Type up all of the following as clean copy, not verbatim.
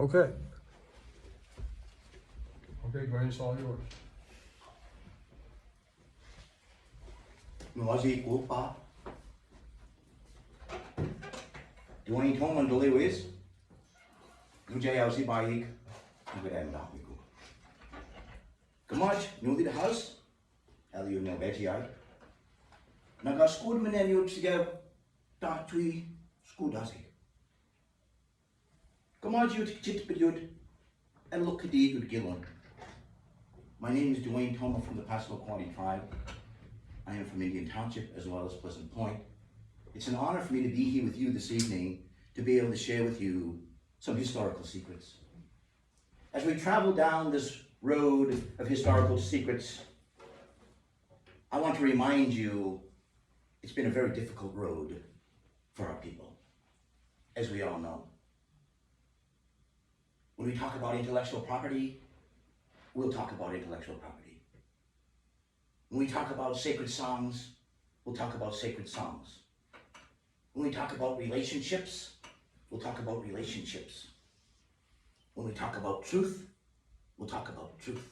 Okay. Okay, Dwayne, it's all yours. Nawazi Kupa. Dwayne Tomah and Lewis. Nujayausi Baik. Nugam Napiku. Kamaj, Nudi the house. Elio no Betty I. Naga Schoolman and you together. Tatui Schooldazi. Kamaj, you chit period. And look at the good Gillon. My name is Dwayne Tomah from the Passamaquoddy tribe. I am from Indian Township as well as Pleasant Point. It's an honor for me to be here with you this evening to be able to share with you some historical secrets. As we travel down this road of historical secrets, I want to remind you it's been a very difficult road for our people, as we all know. When we talk about intellectual property, we'll talk about intellectual property. When we talk about sacred songs, we'll talk about sacred songs. When we talk about relationships, we'll talk about relationships. When we talk about truth, we'll talk about truth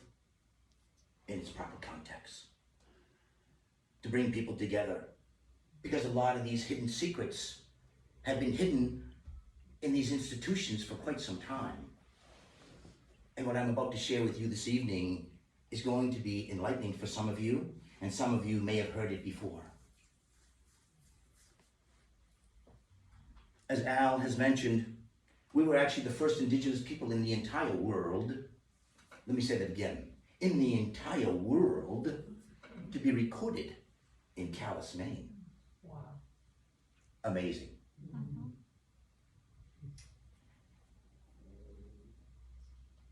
in its proper context. To bring people together, because a lot of these hidden secrets have been hidden in these institutions for quite some time. And what I'm about to share with you this evening is going to be enlightening for some of you, and some of you may have heard it before. As Al has mentioned, we were actually the first indigenous people in the entire world, let me say that again, in the entire world to be recorded in Calais, Maine. Wow. Amazing.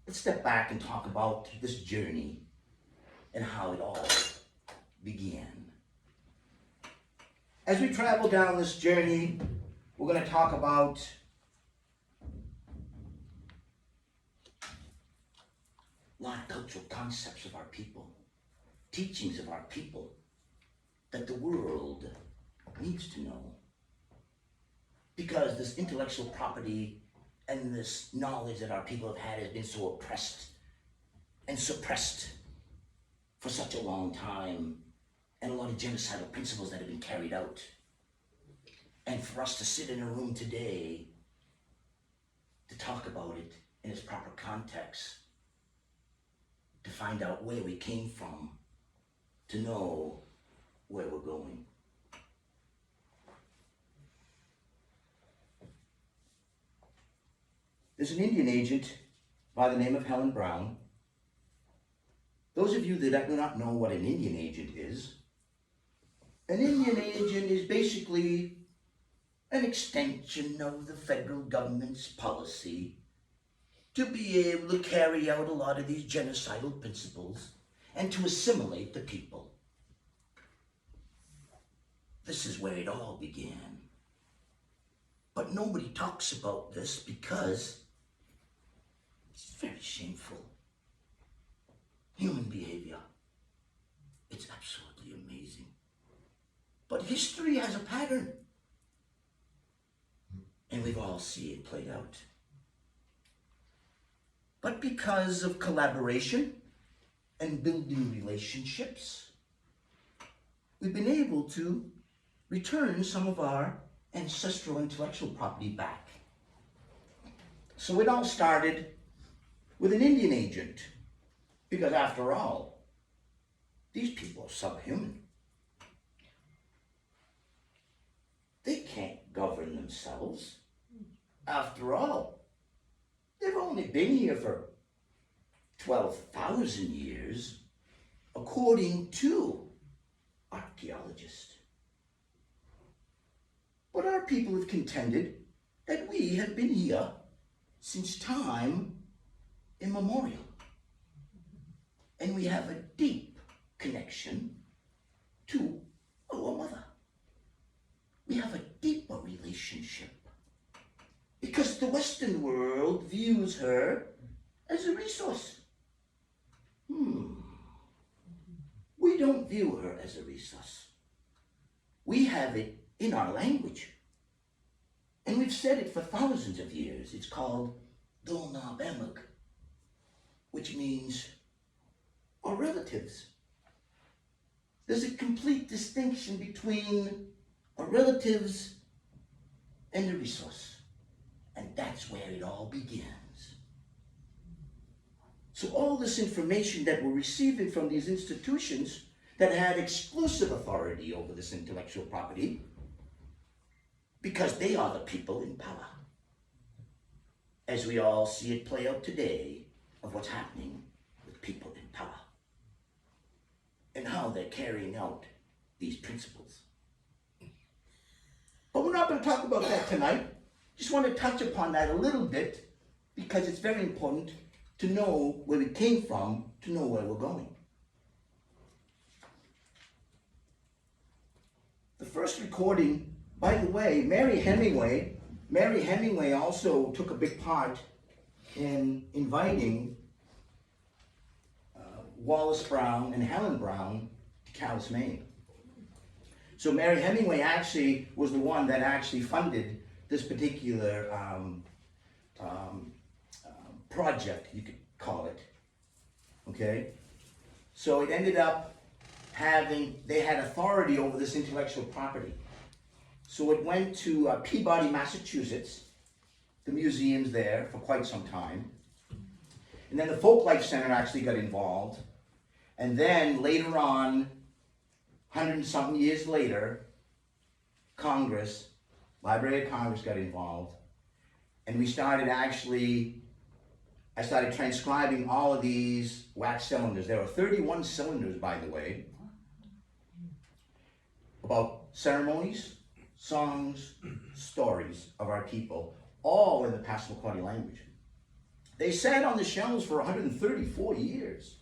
Let's step back and talk about this journey and how it all began. As we travel down this journey, we're going to talk about a lot of cultural concepts of our people, teachings of our people that the world needs to know. Because this intellectual property and this knowledge that our people have had has been so oppressed and suppressed for such a long time, and a lot of genocidal principles that have been carried out. And for us to sit in a room today to talk about it in its proper context, to find out where we came from, to know where we're going. There's an Indian agent by the name of Helen Brown. Those of you that do not know what an Indian agent is, an Indian agent is basically an extension of the federal government's policy to be able to carry out a lot of these genocidal principles and to assimilate the people. This is where it all began. But nobody talks about this because it's very shameful. Human behavior. It's absolutely amazing. But history has a pattern. And we've all seen it played out. But because of collaboration and building relationships, we've been able to return some of our ancestral intellectual property back. So it all started with an Indian agent, because after all, these people are subhuman. They can't govern themselves. After all, they've only been here for 12,000 years, according to archaeologists. But our people have contended that we have been here since time immemorial. And we have a deep connection to our mother. We have a deeper relationship because the Western world views her as a resource. We don't view her as a resource. We have it in our language. And we've said it for thousands of years. It's called Dolna Bemuk, which means our relatives. There's a complete distinction between our relatives and the resource. And that's where it all begins. So all this information that we're receiving from these institutions that had exclusive authority over this intellectual property, because they are the people in power. As we all see it play out today of what's happening with people in power and how they're carrying out these principles. But we're not going to talk about that tonight. Just want to touch upon that a little bit because it's very important to know where we came from, to know where we're going. The first recording, by the way, Mary Hemingway also took a big part in inviting Wallace Brown and Helen Brown to Calais, Maine. So Mary Hemingway actually was the one that actually funded this particular project, you could call it, okay? So it ended up they had authority over this intellectual property. So it went to Peabody, Massachusetts, the museum's there for quite some time. And then the Folklife Center actually got involved. And then later on, 100-something years later, Congress, Library of Congress got involved. And I started transcribing all of these wax cylinders. There are 31 cylinders, by the way, about ceremonies, songs, stories of our people, all in the Passamaquoddy language. They sat on the shelves for 134 years.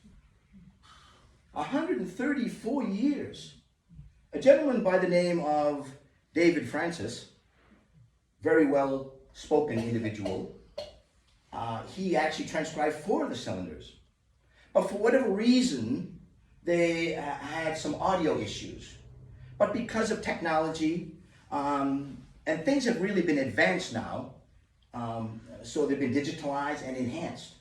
134 years. A gentleman by the name of David Francis, very well spoken individual, he actually transcribed 4 of the cylinders. But for whatever reason, they had some audio issues. But because of technology, and things have really been advanced now, so they've been digitalized and enhanced.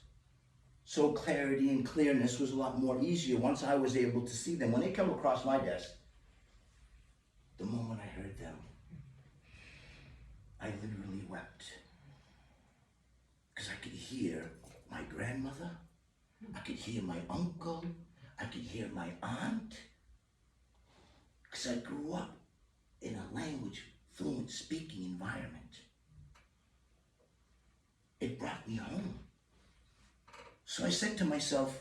So clarity and clearness was a lot more easier once I was able to see them. When they come across my desk, the moment I heard them, I literally wept. Because I could hear my grandmother, I could hear my uncle, I could hear my aunt. Because I grew up in a language fluent speaking environment. It brought me home. So I said to myself,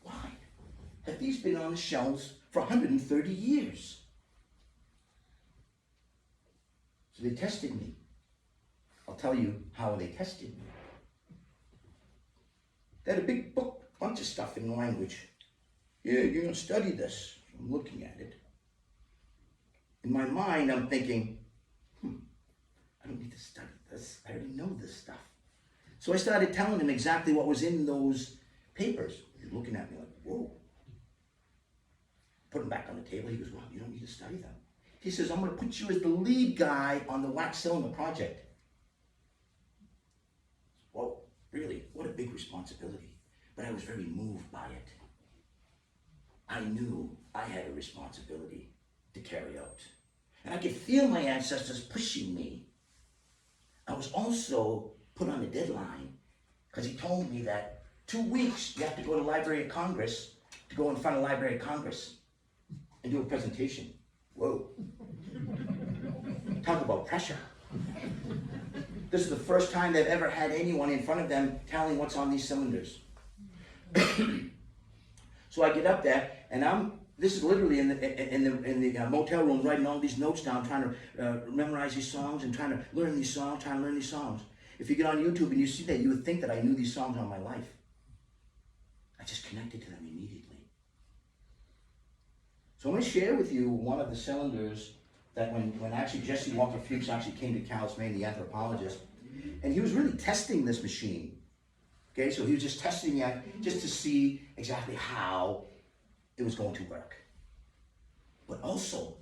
why have these been on the shelves for 130 years? So they tested me. I'll tell you how they tested me. They had a big book, bunch of stuff in the language. Yeah, you're going to study this. I'm looking at it. In my mind, I'm thinking, I don't need to study this. I already know this stuff. So I started telling him exactly what was in those papers. He's looking at me like, whoa. Put them back on the table. He goes, well, you don't need to study them. He says, I'm going to put you as the lead guy on the wax cylinder project. Whoa, really? What a big responsibility. But I was very moved by it. I knew I had a responsibility to carry out. And I could feel my ancestors pushing me. I was also put on a deadline because he told me that 2 weeks you have to go to Library of Congress to go in front of Library of Congress and do a presentation. Whoa. Talk about pressure. This is the first time they've ever had anyone in front of them telling what's on these cylinders. So I get up there and this is literally in the motel room writing all these notes down, trying to memorize these songs and trying to learn these songs, If you get on YouTube and you see that, you would think that I knew these songs all my life. I just connected to them immediately. So I'm going to share with you one of the cylinders that when actually Jesse Walter Fewkes actually came to Calais, Maine, the anthropologist, and he was really testing this machine. Okay, so he was just testing it just to see exactly how it was going to work. But also,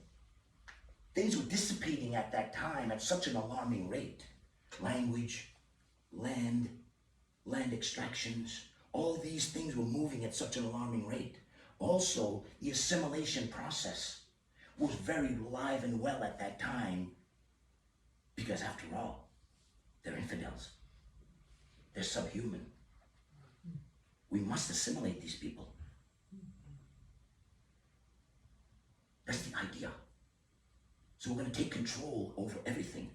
things were dissipating at that time at such an alarming rate. Language, land, land extractions, all these things were moving at such an alarming rate. Also, the assimilation process was very alive and well at that time, because after all, they're infidels. They're subhuman. We must assimilate these people. That's the idea. So we're going to take control over everything.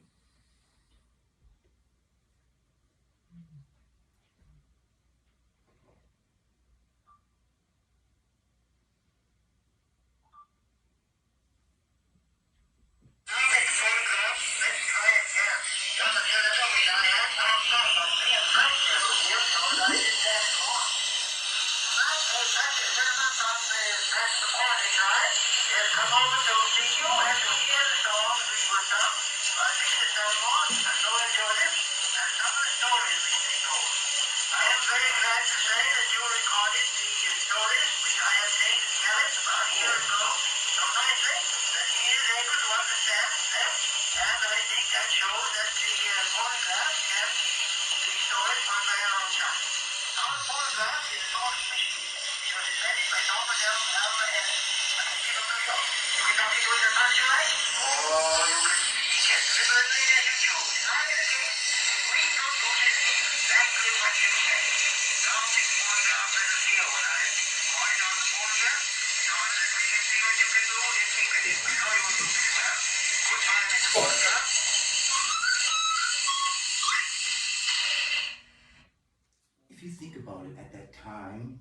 If you think about it, at that time,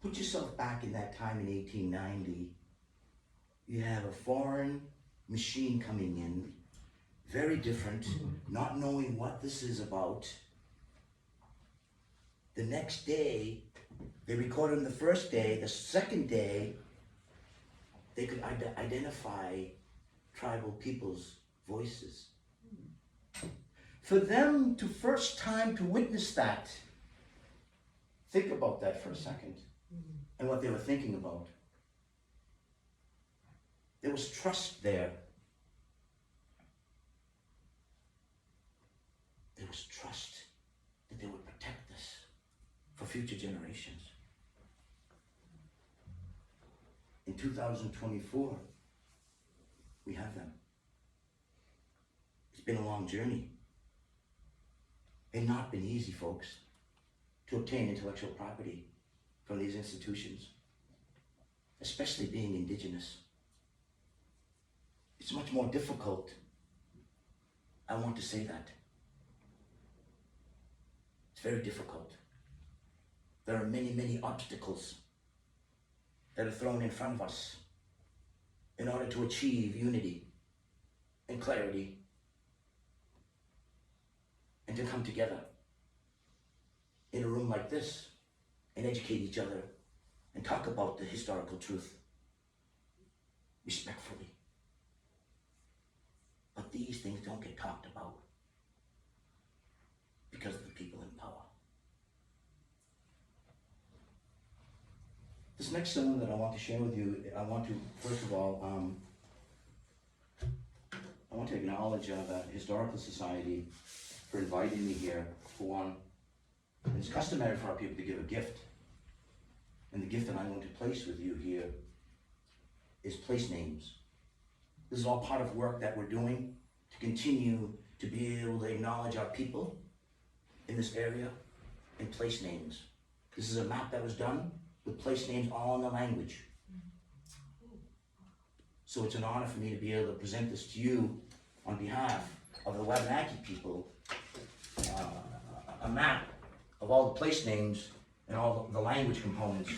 put yourself back in that time in 1890, you have a foreign machine coming in, very different, not knowing what this is about. The next day, they recorded them the first day. The second day, they could identify tribal people's voices. For them to first time to witness that, think about that for a second and what they were thinking about. There was trust there. There was trust that they would protect this for future generations. In 2024, we have them. It's been a long journey. It's not been easy, folks, to obtain intellectual property from these institutions, especially being indigenous. It's much more difficult. I want to say that. It's very difficult. There are many, many obstacles that are thrown in front of us in order to achieve unity and clarity and to come together in a room like this and educate each other and talk about the historical truth respectfully. But these things don't get talked about because of the people in power. This next song that I want to share with you, I want to, first of all, I want to acknowledge the Historical Society for inviting me here, for one. It's customary for our people to give a gift. And the gift that I'm going to place with you here is place names. This is all part of work that we're doing to continue to be able to acknowledge our people in this area and place names. This is a map that was done with place names all in the language. So it's an honor for me to be able to present this to you on behalf of the Wabanaki people, a map of all the place names and all the language components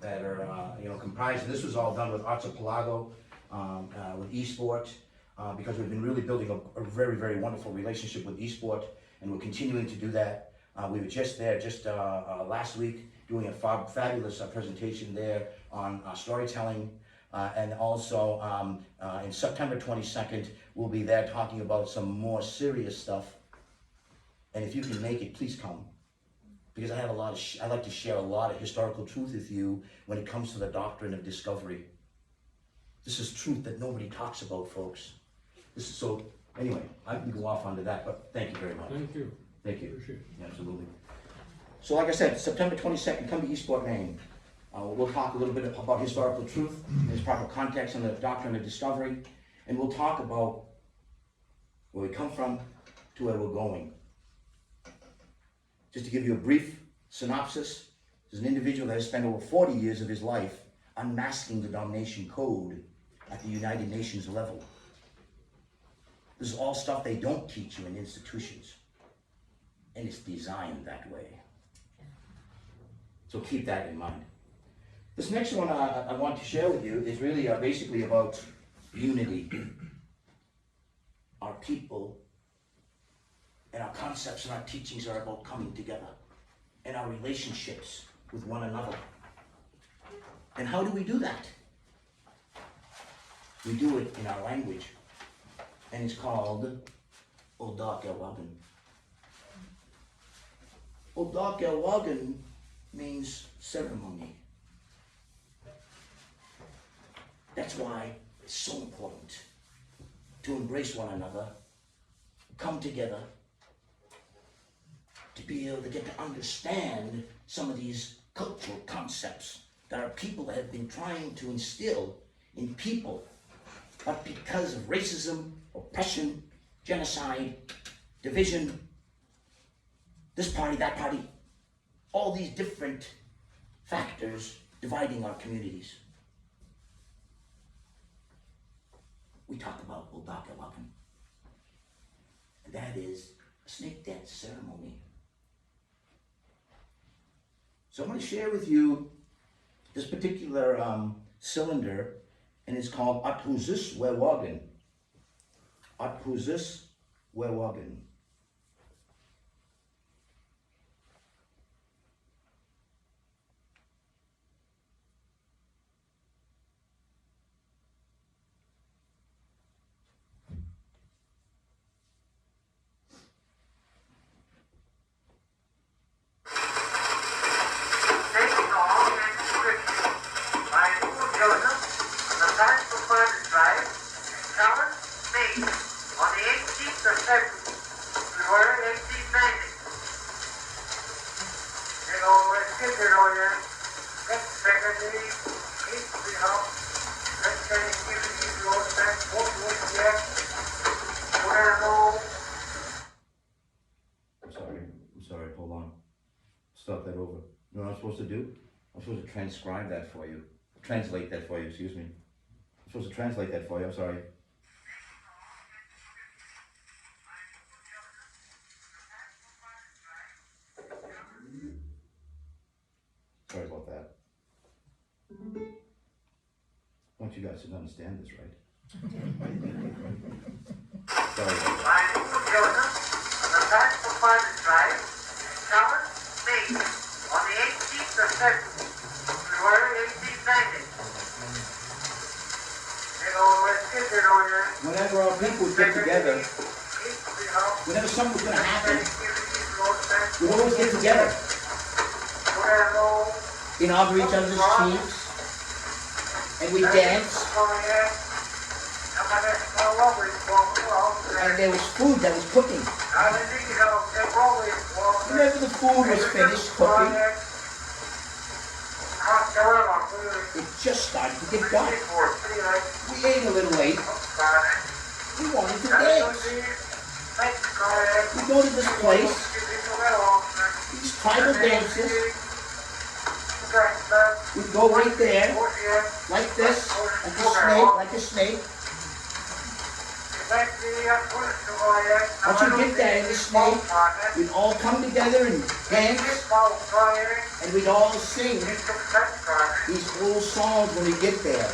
that are comprised. And this was all done with Archipelago, with eSport, because we've been really building a very, very wonderful relationship with eSport, and we're continuing to do that. We were just there last week doing a fabulous presentation there on storytelling, and also in September 22nd, we'll be there talking about some more serious stuff. And if you can make it, please come. Because I have I like to share a lot of historical truth with you when it comes to the doctrine of discovery. This is truth that nobody talks about, folks. Anyway, I can go off onto that, but thank you very much. Thank you. Thank you. Appreciate it. Absolutely. So like I said, September 22nd, come to Eastport, Maine. We'll talk a little bit about historical truth, its proper context, and the doctrine of discovery. And we'll talk about where we come from to where we're going. Just to give you a brief synopsis, there's an individual that has spent over 40 years of his life unmasking the domination code at the United Nations level. This is all stuff they don't teach you in institutions. And it's designed that way. So keep that in mind. This next one I want to share with you is really basically about unity. Our people and our concepts and our teachings are about coming together, and our relationships with one another. And how do we do that? We do it in our language, and it's called Odak Elwagan. Odak Elwagan means ceremony. That's why it's so important to embrace one another, come together, to be able to get to understand some of these cultural concepts that our people have been trying to instill in people, but because of racism, oppression, genocide, division, this party, that party, all these different factors dividing our communities. We talk about Odak-Elwagan, and that is a snake dance ceremony. So I'm going to share with you this particular cylinder, and it's called Athuzus Wewagan. Athuzus Wewagan. I'm sorry, hold on. Start that over. You know what I'm supposed to do? I'm supposed to transcribe that for you. Translate that for you, excuse me. I'm supposed to translate that for you, I'm sorry. Sorry about that. I want you guys to understand this, right? Sorry about that. On the 18th of February 1890. Whenever our people would get together, whenever something was going to happen, we'd always get together in honor of each other's chiefs, and we dance, and there was food that was cooking. Whenever the food was finished cooking, it just started to get dark. We ate a little late. We wanted to dance. We go to this place, these tribal dances. We go right there, like this, like a snake. Once you get there in the snake, we'd all come together and dance, and we'd all sing these old songs when we get there.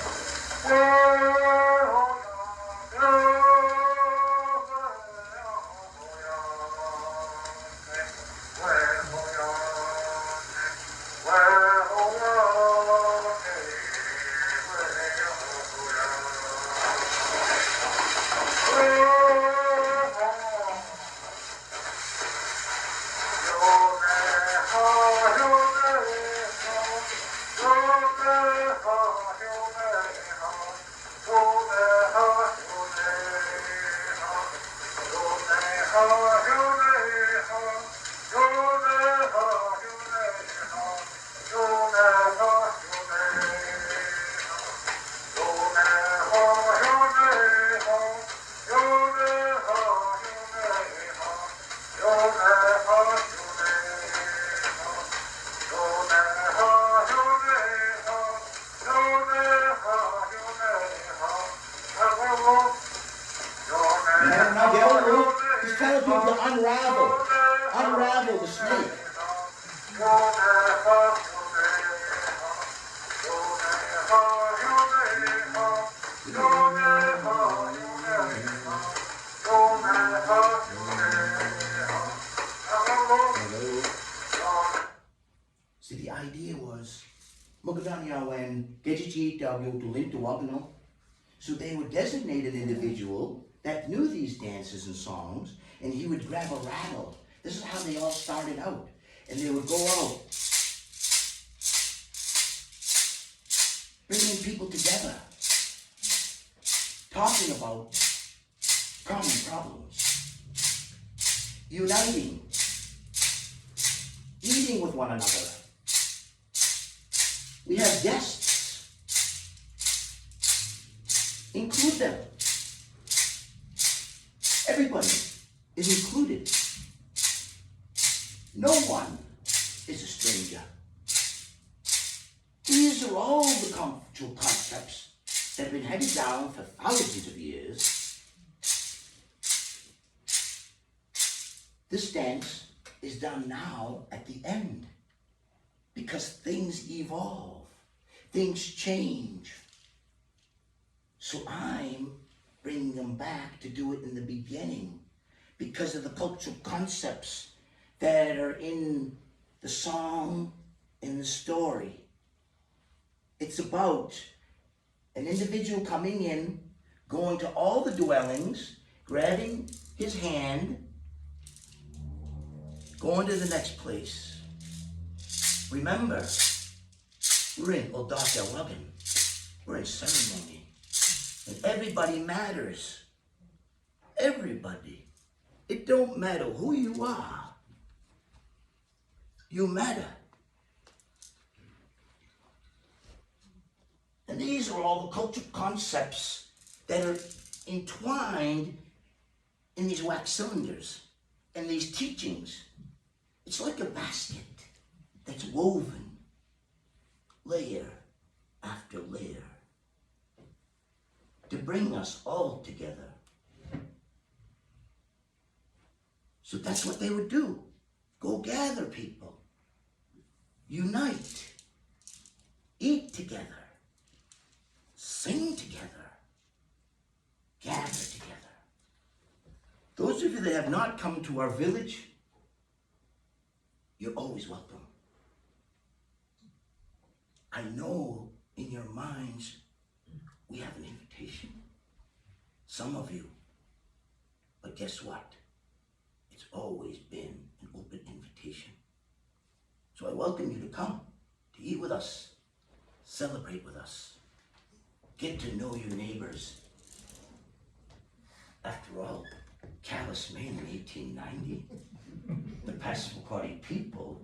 See, the idea was, when Dwayne Tomah, so they would designate an individual that knew these dances and songs, and he would grab a rattle. This is how they all started out. And they would go out, bringing people together, talking about common problems, uniting, eating with one another. We have guests. Include them. Everybody is included. No one is a stranger. These are all the cultural concepts that have been handed down for thousands of years. This dance is done now at the end because things evolve, things change. So I'm bringing them back to do it in the beginning because of the cultural concepts that are in the song, in the story. It's about an individual coming in, going to all the dwellings, grabbing his hand, going to the next place. Remember, we're in Odakewagan. We're in ceremony. And everybody matters. Everybody. It don't matter who you are. You matter. And these are all the cultural concepts that are entwined in these wax cylinders and these teachings. It's like a basket that's woven layer after layer to bring us all together. So that's what they would do. Go gather people. Unite. Eat together. Sing together. Gather together. Those of you that have not come to our village, you're always welcome. I know in your minds we have an invitation. Some of you. But guess what? It's always been an open invitation. So I welcome you to come, to eat with us, celebrate with us, get to know your neighbors. After all, Calais, Maine in 1890, the Passamaquoddy people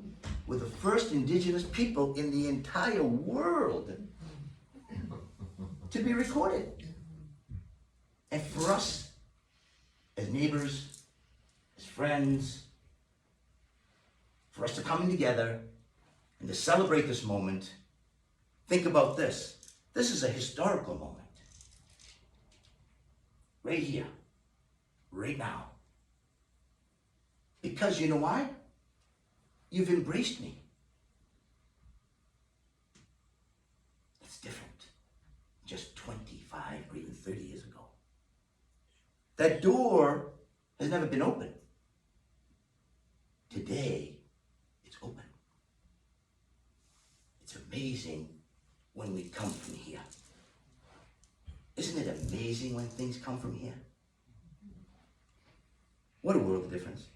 were the first indigenous people in the entire world to be recorded. And for us, as neighbors, as friends, for us to come together and to celebrate this moment, think about this. This is a historical moment. Right here, right now. Because you know why? You've embraced me. It's different. Just 25 or even 30 years ago. That door has never been open. Today, it's open. It's amazing when we come from here. Isn't it amazing when things come from here? What a world of difference.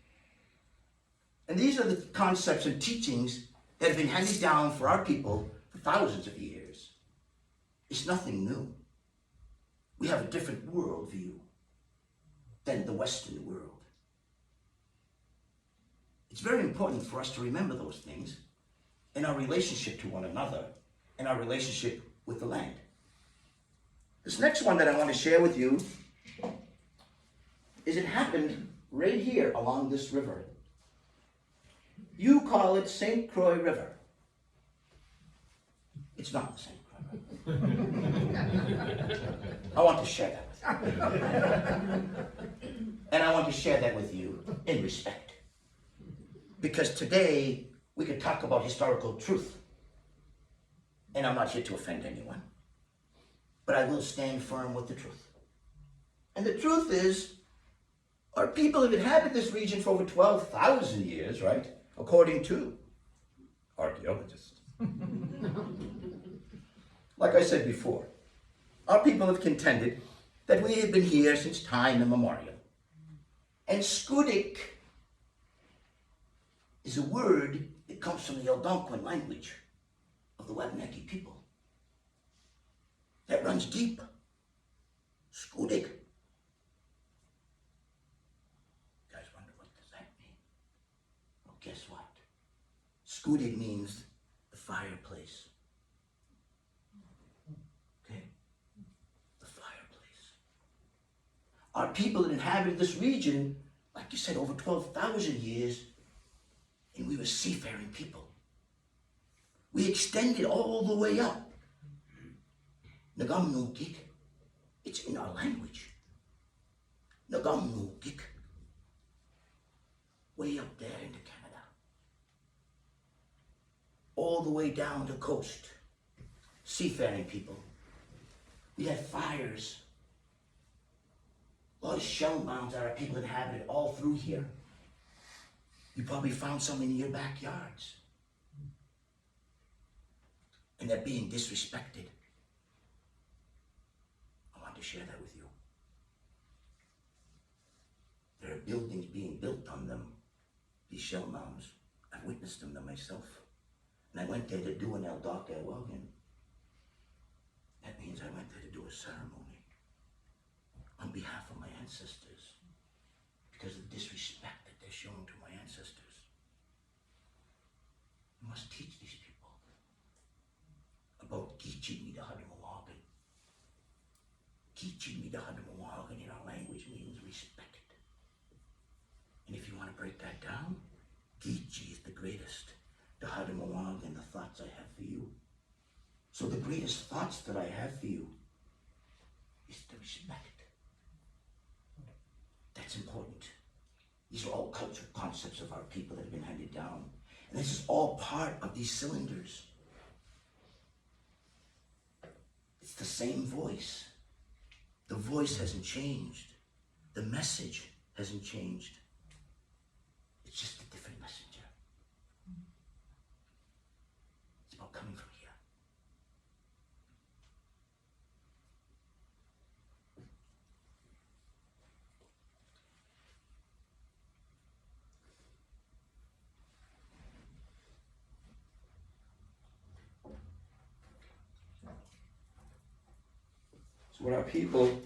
And these are the concepts and teachings that have been handed down for our people for thousands of years. It's nothing new. We have a different worldview than the Western world. It's very important for us to remember those things in our relationship to one another and our relationship with the land. This next one that I want to share with you is it happened right here along this river. You call it St. Croix River. It's not the St. Croix River. I want to share that with you. And I want to share that with you in respect. Because today, we could talk about historical truth. And I'm not here to offend anyone, but I will stand firm with the truth. And the truth is, our people have inhabited this region for over 12,000 years, right? According to archaeologists. Like I said before, our people have contended that we have been here since time immemorial. And Skudik is a word that comes from the Algonquin language of the Wabanaki people. That runs deep. Skudik. You guys wonder, what does that mean? Well, guess what? Skudik means the fireplace. Okay? The fireplace. Our people that inhabited this region, like you said, over 12,000 years, and we were seafaring people. We extended all the way up. Nagamnugik, it's in our language. Nagamnugik, way up there into Canada. All the way down the coast. Seafaring people. We had fires. A lot of shell mounds that our people inhabited all through here. You probably found some in your backyards. And they're being disrespected. I want to share that with you. There are buildings being built on them, these shell mounds. I've witnessed them myself. And I went there to do an Eldok Wagan. That means I went there to do a ceremony on behalf of my ancestors because of the disrespect that they're showing to my ancestors. You must teach these people about Kichimi the Hadamuwagan. Kichimi the Hadamuwagan in our language means respect. And if you want to break that down, Kichi is the greatest. The Hadamuwagan, the thoughts I have for you. So the greatest thoughts that I have for you is the respect. That's important. These are all cultural concepts of our people that have been handed down. And this is all part of these cylinders. It's the same voice. The voice hasn't changed. The message hasn't changed. It's just a different messenger. It's about coming from here. So what our people,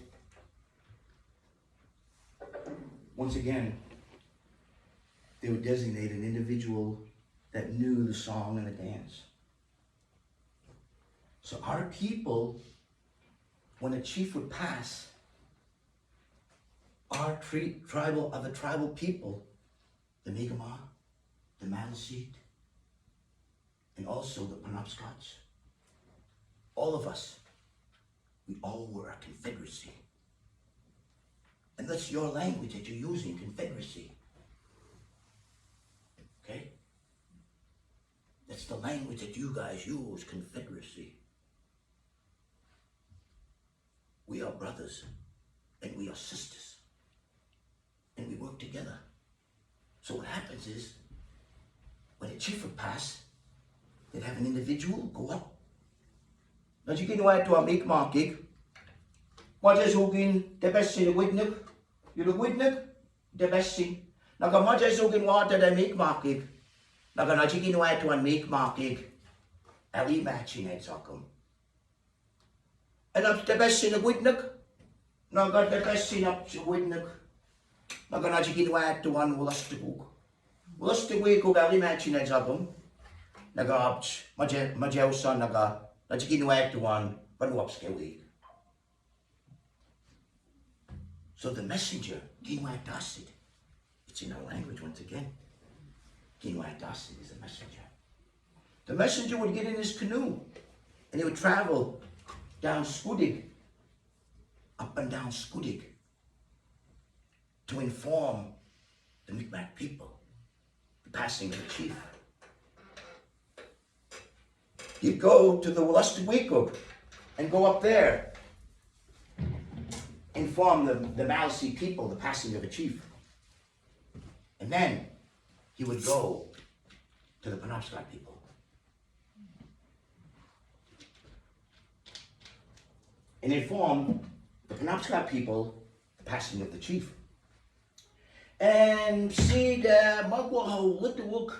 once again, they would designate an individual that knew the song and the dance. So our people, when a chief would pass, our tribal people, the Mi'kmaq, the Maliseet, and also the Penobscots, all of us, we all were a confederacy. And that's your language that you're using, confederacy. Okay? That's the language that you guys use, confederacy. We are brothers and we are sisters. And we work together. So what happens is, when a chief would pass, they'd have an individual go up. Now you can wait to a Mi'kmaq gig. What is hugin the best in the witness? You the witness? The best in. Now come what is hugin water the Mi'kmaq gig? Now can you can wait to a Mi'kmaq gig? Ali matching heads come. And up the best in the witness? Now got the best in up the witness. Now can you can wait to one Wulastigug. Wulastigug Ali matching heads come. Now got Majausa naga. Na chikinuwag tuwan, panuwaps kawig. So the messenger, Kinuwag Dasid, it's in our language once again. Kinuwag Dasid is a messenger. The messenger would get in his canoe and he would travel down Skudig, up and down Skudig, to inform the Mi'kmaq people the passing of the chief. he'd go to the Wolastoqiyik and go up there, inform the Maliseet people the passing of a chief. And then he would go to the Penobscot people. And inform the Penobscot people the passing of the chief. And see the Mugwaho, Littlewuk,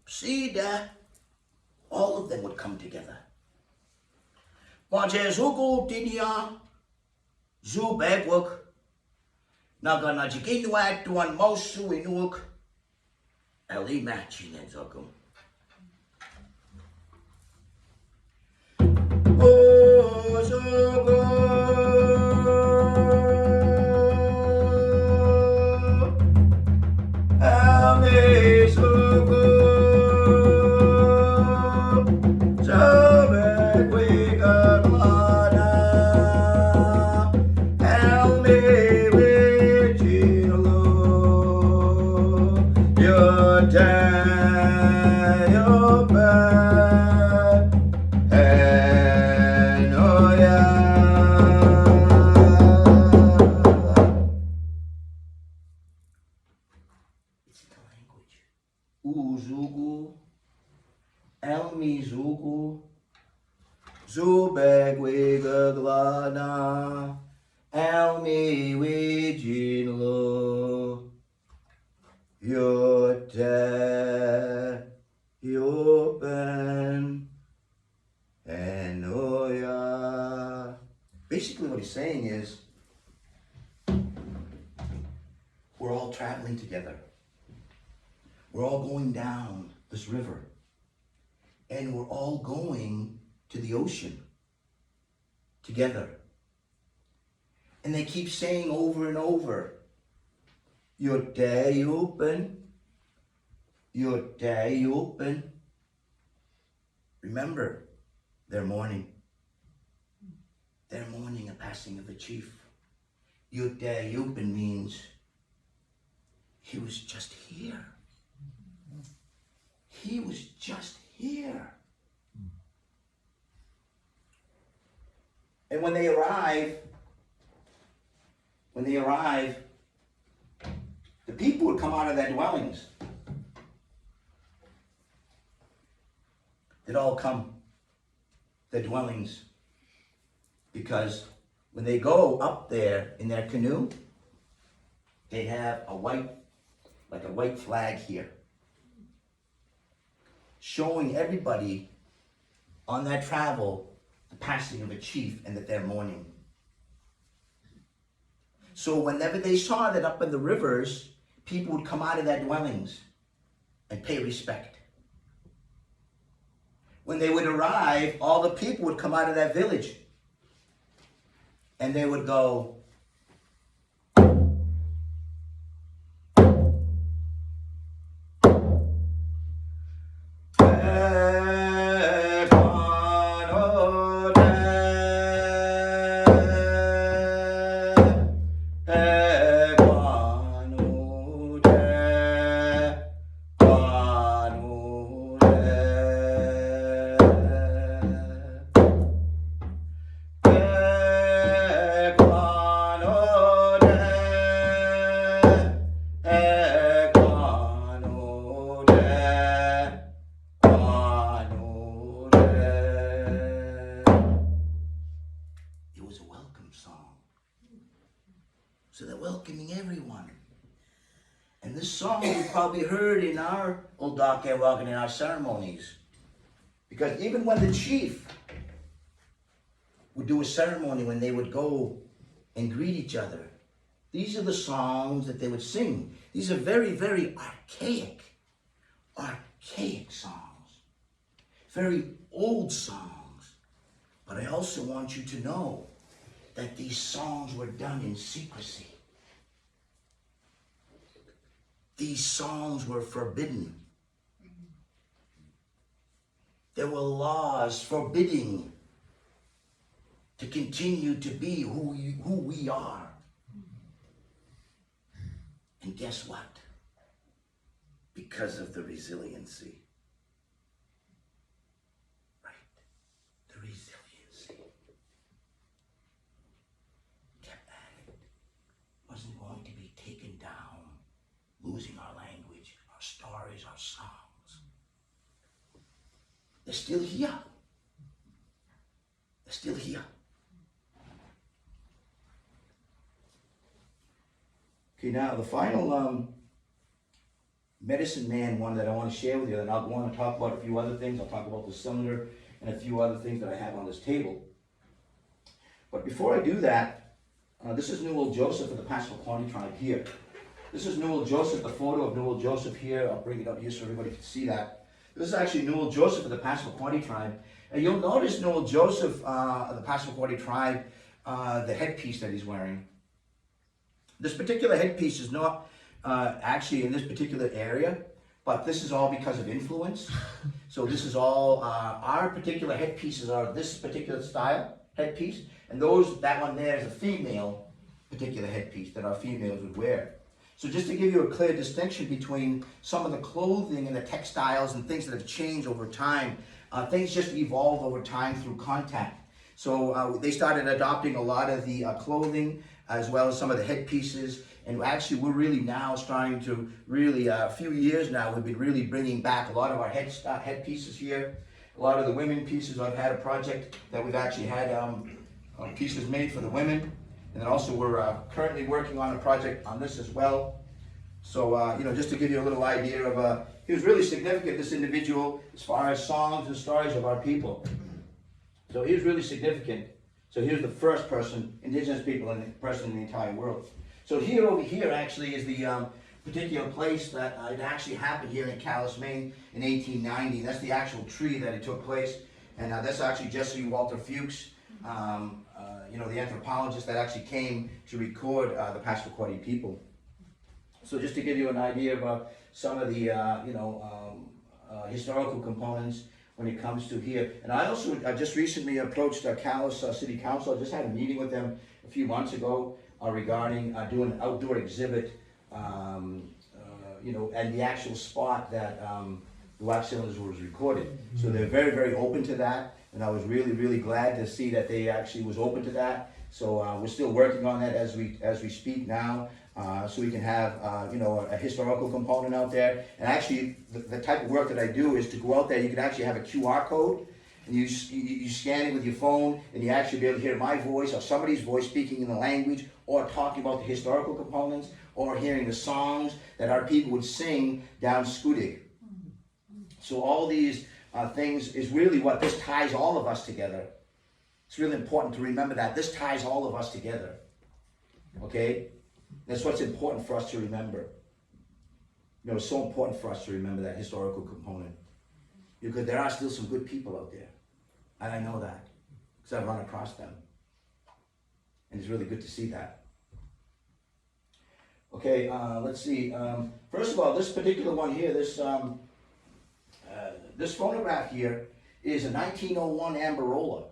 see the, all of them would come together. Wajezugu Dinia, Zubegwuk, Naganajikinuak, Duan Mosu Inuuk, Ali Machin and Zokum. Uzugu, Elmi Zugu, Zubegwigaglana, Elmi Wijinlo, Yote, Yopen, and Oya. Basically what he's saying is, we're all traveling together. We're all going down this river, and we're all going to the ocean together. And they keep saying over and over, your day open, your day open. Remember, they're mourning. They're mourning a passing of a chief. Your day open means he was just here. He was just here. And when they arrive, the people would come out of their dwellings. They'd all come, their dwellings, because when they go up there in their canoe, they have a white flag here, showing everybody on their travel the passing of a chief and that they're mourning. So whenever they saw that up in the rivers, people would come out of their dwellings and pay respect. When they would arrive, all the people would come out of that village and they would go, so they're welcoming everyone. And this song you probably heard in our Old Dark Air Walking in our ceremonies. Because even when the chief would do a ceremony, when they would go and greet each other, these are the songs that they would sing. These are very, very archaic songs. Very old songs. But I also want you to know that these songs were done in secrecy. These songs were forbidden. There were laws forbidding to continue to be who we are. And guess what? Because of the resiliency. Right? They're still here. They're still here. Okay, now the final medicine man one that I want to share with you, and I'll want to talk about a few other things. I'll talk about the cylinder and a few other things that I have on this table. But before I do that, this is Newell Joseph of the Passamaquoddy tribe here. This is Newell Joseph, the photo of Newell Joseph here. I'll bring it up here so everybody can see that. This is actually Newell Joseph of the Passamaquoddy tribe. And you'll notice Newell Joseph of the Passamaquoddy tribe, the headpiece that he's wearing. This particular headpiece is not actually in this particular area, but this is all because of influence. So this is all, our particular headpieces are this particular style headpiece, and that one there is a female particular headpiece that our females would wear. So just to give you a clear distinction between some of the clothing and the textiles and things that have changed over time, things just evolved over time through contact. So they started adopting a lot of the clothing as well as some of the headpieces, and actually we're really now starting to really, a few years now, we've been really bringing back a lot of our headpieces here. A lot of the women pieces, I've had a project that we've actually had pieces made for the women. And then also we're currently working on a project on this as well. So, you know, just to give you a little idea of, he was really significant, this individual, as far as songs and stories of our people. So he was really significant. So he was the first person, indigenous people, and the person in the entire world. So here, over here, actually, is the particular place that it actually happened here in Calais, Maine, in 1890. That's the actual tree that it took place. And that's actually Jesse Walter Fewkes, you know, the anthropologist that actually came to record the Passamaquoddy people. So just to give you an idea about some of the, you know, historical components when it comes to here. And I also just recently approached Calais City Council. I just had a meeting with them a few months ago regarding doing an outdoor exhibit, you know, and the actual spot that the wax cylinders was recorded. So they're very, very open to that. And I was really, really glad to see that they actually was open to that. So we're still working on that as we speak now, so we can have you know, a historical component out there. And actually, the type of work that I do is to go out there. You can actually have a QR code, and you scan it with your phone, and you actually be able to hear my voice or somebody's voice speaking in the language, or talking about the historical components, or hearing the songs that our people would sing down Scudig. So all these things is really what this ties all of us together. It's really important to remember that this ties all of us together. Okay? That's what's important for us to remember. You know, it's so important for us to remember that historical component. Because there are still some good people out there. And I know that. Because I've run across them. And it's really good to see that. Okay, let's see. First of all, this particular one here, this photograph here is a 1901 Amberola.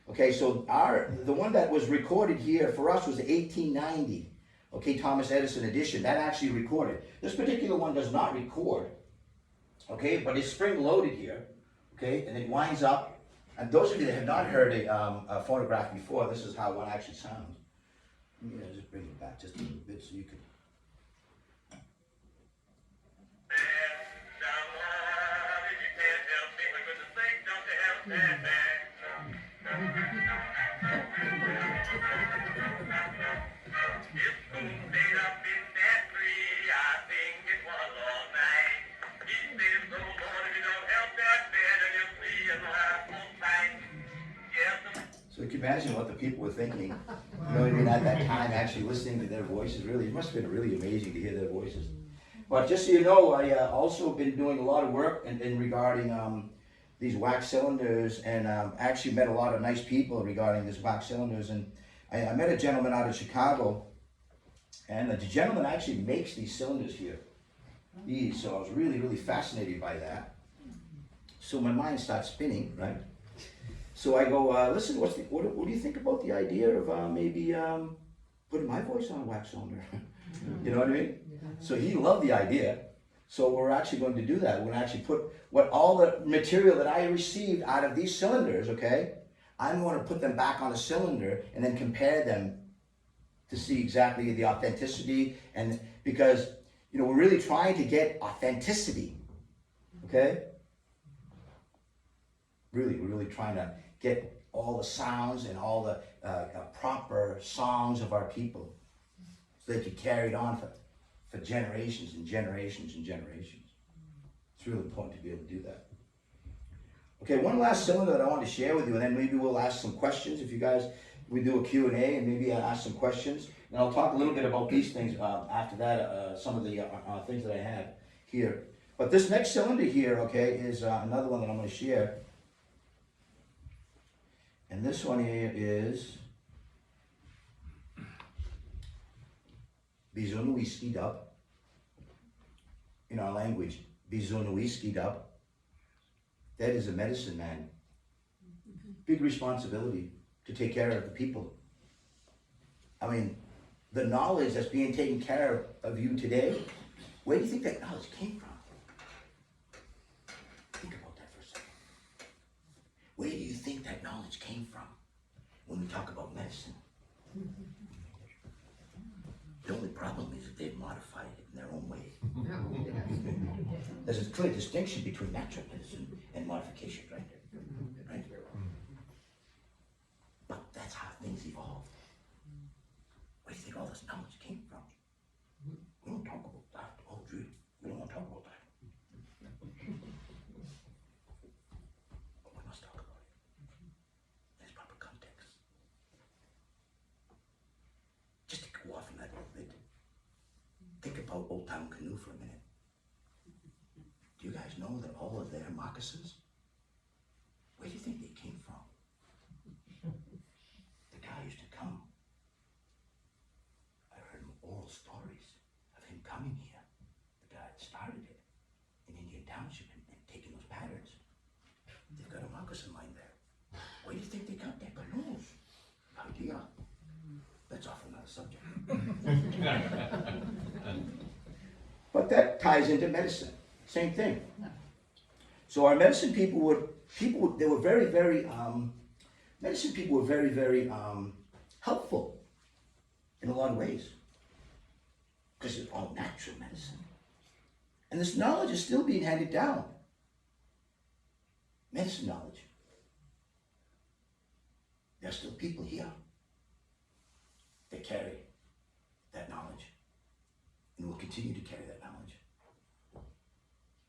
Okay, so the one that was recorded here for us was the 1890, okay, Thomas Edison edition. That actually recorded. This particular one does not record, okay, but it's spring-loaded here, okay, and it winds up. And those of you that have not heard a photograph before, this is how one actually sounds. Let me just bring it back just a little bit so you can. So you can imagine what the people were thinking, you know what I mean, at that time, actually listening to their voices. Really, it must have been really amazing to hear their voices. But just so you know, I also been doing a lot of work in regarding these wax cylinders, and actually met a lot of nice people regarding these wax cylinders. And I met a gentleman out of Chicago, and the gentleman actually makes these cylinders here. So I was really, really fascinated by that. So my mind starts spinning, right? So I go, listen, what do you think about the idea of maybe putting my voice on a wax cylinder? You know what I mean? So he loved the idea. So we're actually going to do that. We're going to actually put all the material that I received out of these cylinders, okay, I'm going to put them back on the cylinder and then compare them to see exactly the authenticity. And because, you know, we're really trying to get authenticity, okay? We're really trying to get all the sounds and all the proper songs of our people so they can carry it on for generations and generations and generations. It's really important to be able to do that. Okay, one last cylinder that I want to share with you, and then maybe we'll ask some questions. If you guys, we do a Q&A, and maybe I'll ask some questions. And I'll talk a little bit about these things after that, some of the things that I have here. But this next cylinder here, okay, is another one that I'm going to share. And this one here is Bizunuiski Dub. In our language, Bizunuiski Dub. That is a medicine man. Big responsibility to take care of the people. I mean, the knowledge that's being taken care of you today, where do you think that knowledge came from? Think about that for a second. Where do you think that knowledge came from when we talk about medicine? The only problem is that they've modified it in their own way. There's a clear distinction between natural medicine and modification, right? Right? But that's how things evolved. Where do you think all this knowledge came from? We don't talk about that. Oh, gee, we don't want to talk about that. But we must talk about it in its proper context. Just to go off on that a little bit. Think about Old Town Canoe for a minute. Do you guys know that all of their moccasins, where do you think they came from? The guy used to come. I heard oral stories of him coming here. The guy that started it in Indian Township and taking those patterns. They've got a moccasin line there. Where do you think they got their canoes? Idea. That's off another subject. But that ties into medicine. Same thing. So our medicine people were very, very helpful in a lot of ways. Because it's all natural medicine. And this knowledge is still being handed down. Medicine knowledge. There's still people here that carry that knowledge. And will continue to carry that knowledge.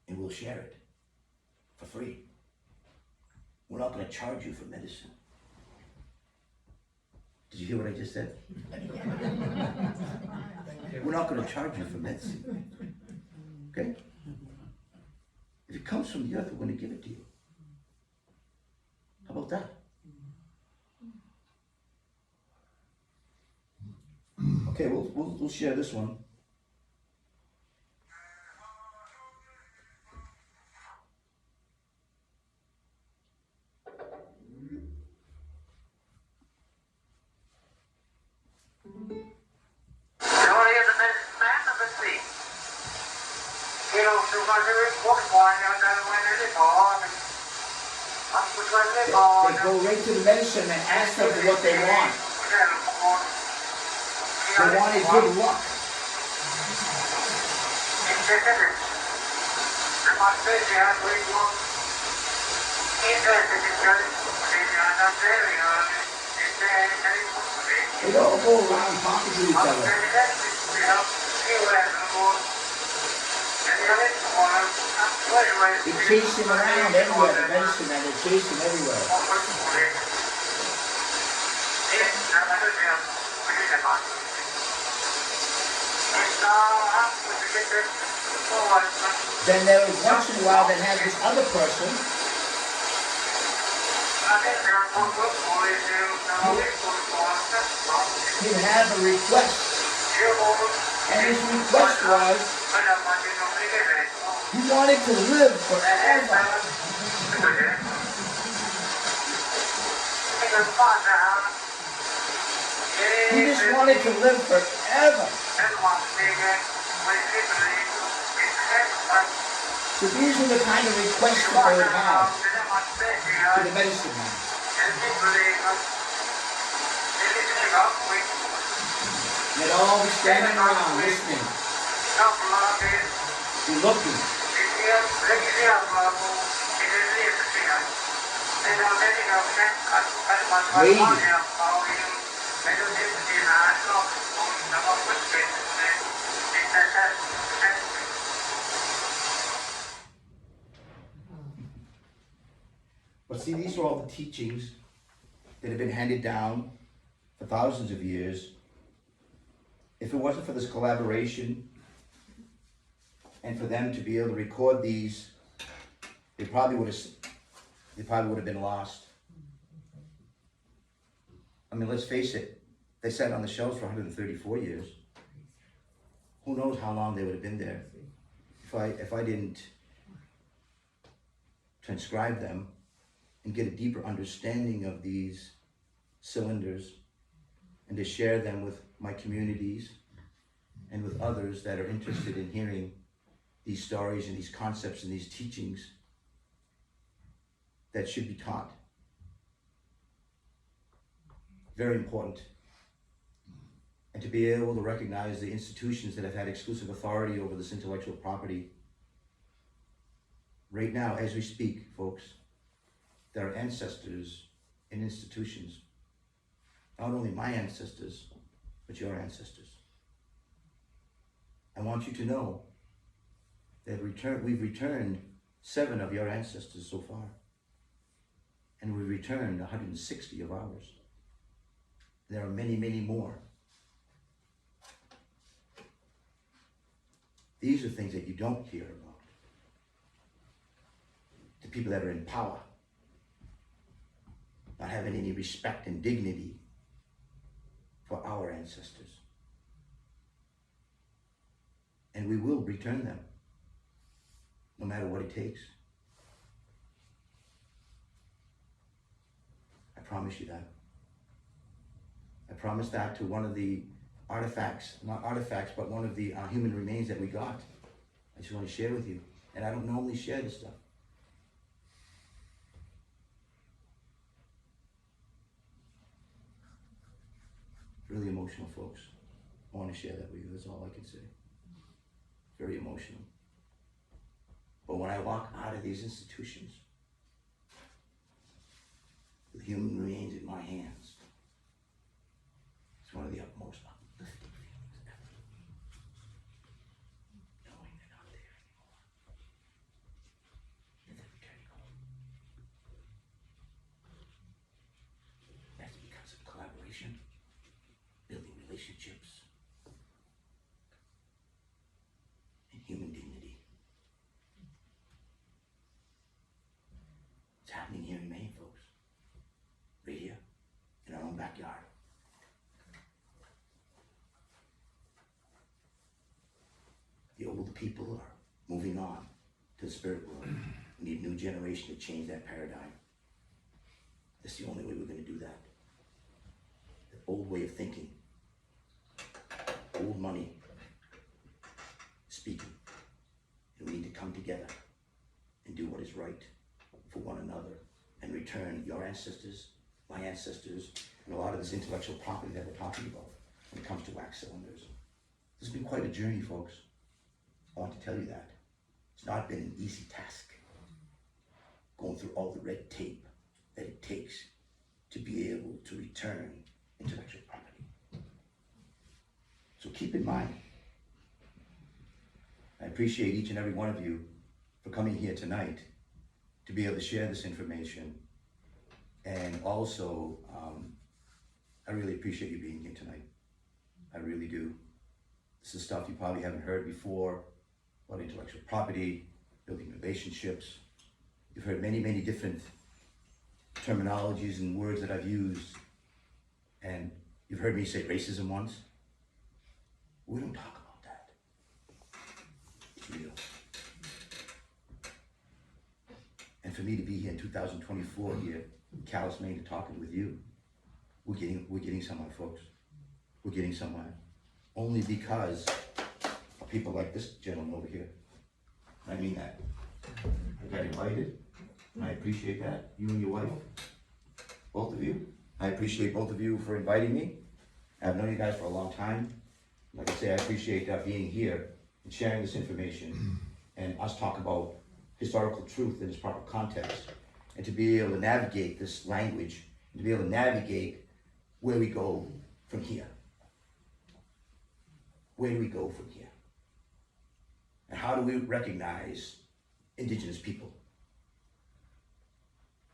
And we'll share it for free. We're not going to charge you for medicine. Did you hear what I just said? We're not going to charge you for medicine. Okay? If it comes from the earth, we're going to give it to you. How about that? Okay, we'll share this one. They go right to the medicine and ask them for what they want. They wanted good luck. They all go around talking to each other. They chase him around everywhere, the medicine man, they chase him everywhere. Then there was once in a while that had this other person. He'd have a request. And his request was, he wanted to live forever. He just wanted to live forever. So these are the kind of requests that they would have to the medicine man. They'd all be standing around listening, be looking. But see, these are all the teachings that have been handed down for thousands of years. If it wasn't for this collaboration and for them to be able to record these, they probably would have been lost. I mean, let's face it, they sat on the shelves for 134 years. Who knows how long they would have been there if I didn't transcribe them and get a deeper understanding of these cylinders and to share them with my communities and with others that are interested in hearing these stories and these concepts and these teachings that should be taught. Very important. And to be able to recognize the institutions that have had exclusive authority over this intellectual property. Right now, as we speak, folks, there are ancestors in institutions. Not only my ancestors, but your ancestors. I want you to know that we've returned 7 of your ancestors so far. And we've returned 160 of ours. There are many, many more. These are things that you don't hear about. The people that are in power, not having any respect and dignity for our ancestors. And we will return them, no matter what it takes. I promise you that. I promise that to one of the artifacts, not artifacts, but one of the human remains that we got. I just want to share with you. And I don't normally share this stuff. Really emotional, folks. I want to share that with you. That's all I can say. Very emotional. But when I walk out of these institutions with human remains in my hands, it's one of the utmost uplifting feelings ever. Knowing they're not there anymore. And they're returning home. That's because of collaboration, building relationships, and human dignity. It's happening here in Maine, folks. Right here, in our own backyard. The older people are moving on to the spirit world. We need a new generation to change that paradigm. That's the only way we're going to do that. The old way of thinking, old money, speaking. And we need to come together and do what is right for one another and return your ancestors, my ancestors, and a lot of this intellectual property that we're talking about when it comes to wax cylinders. This has been quite a journey, folks. I want to tell you that. It's not been an easy task going through all the red tape that it takes to be able to return intellectual property. So keep in mind, I appreciate each and every one of you for coming here tonight to be able to share this information. And also, I really appreciate you being here tonight. I really do. This is stuff you probably haven't heard before about intellectual property, building relationships. You've heard many, many different terminologies and words that I've used. And you've heard me say racism once. We don't talk about that. It's real. And for me to be here in 2024 here in Calais, Maine, to talking with you, we're getting somewhere, folks. We're getting somewhere. Only because of people like this gentleman over here. I mean that. I got invited, and I appreciate that. You and your wife, both of you. I appreciate both of you for inviting me. I've known you guys for a long time. Like I say, I appreciate being here and sharing this information and us talk about historical truth in its proper context and to be able to navigate this language, and to be able to navigate where we go from here. Where do we go from here? And how do we recognize indigenous people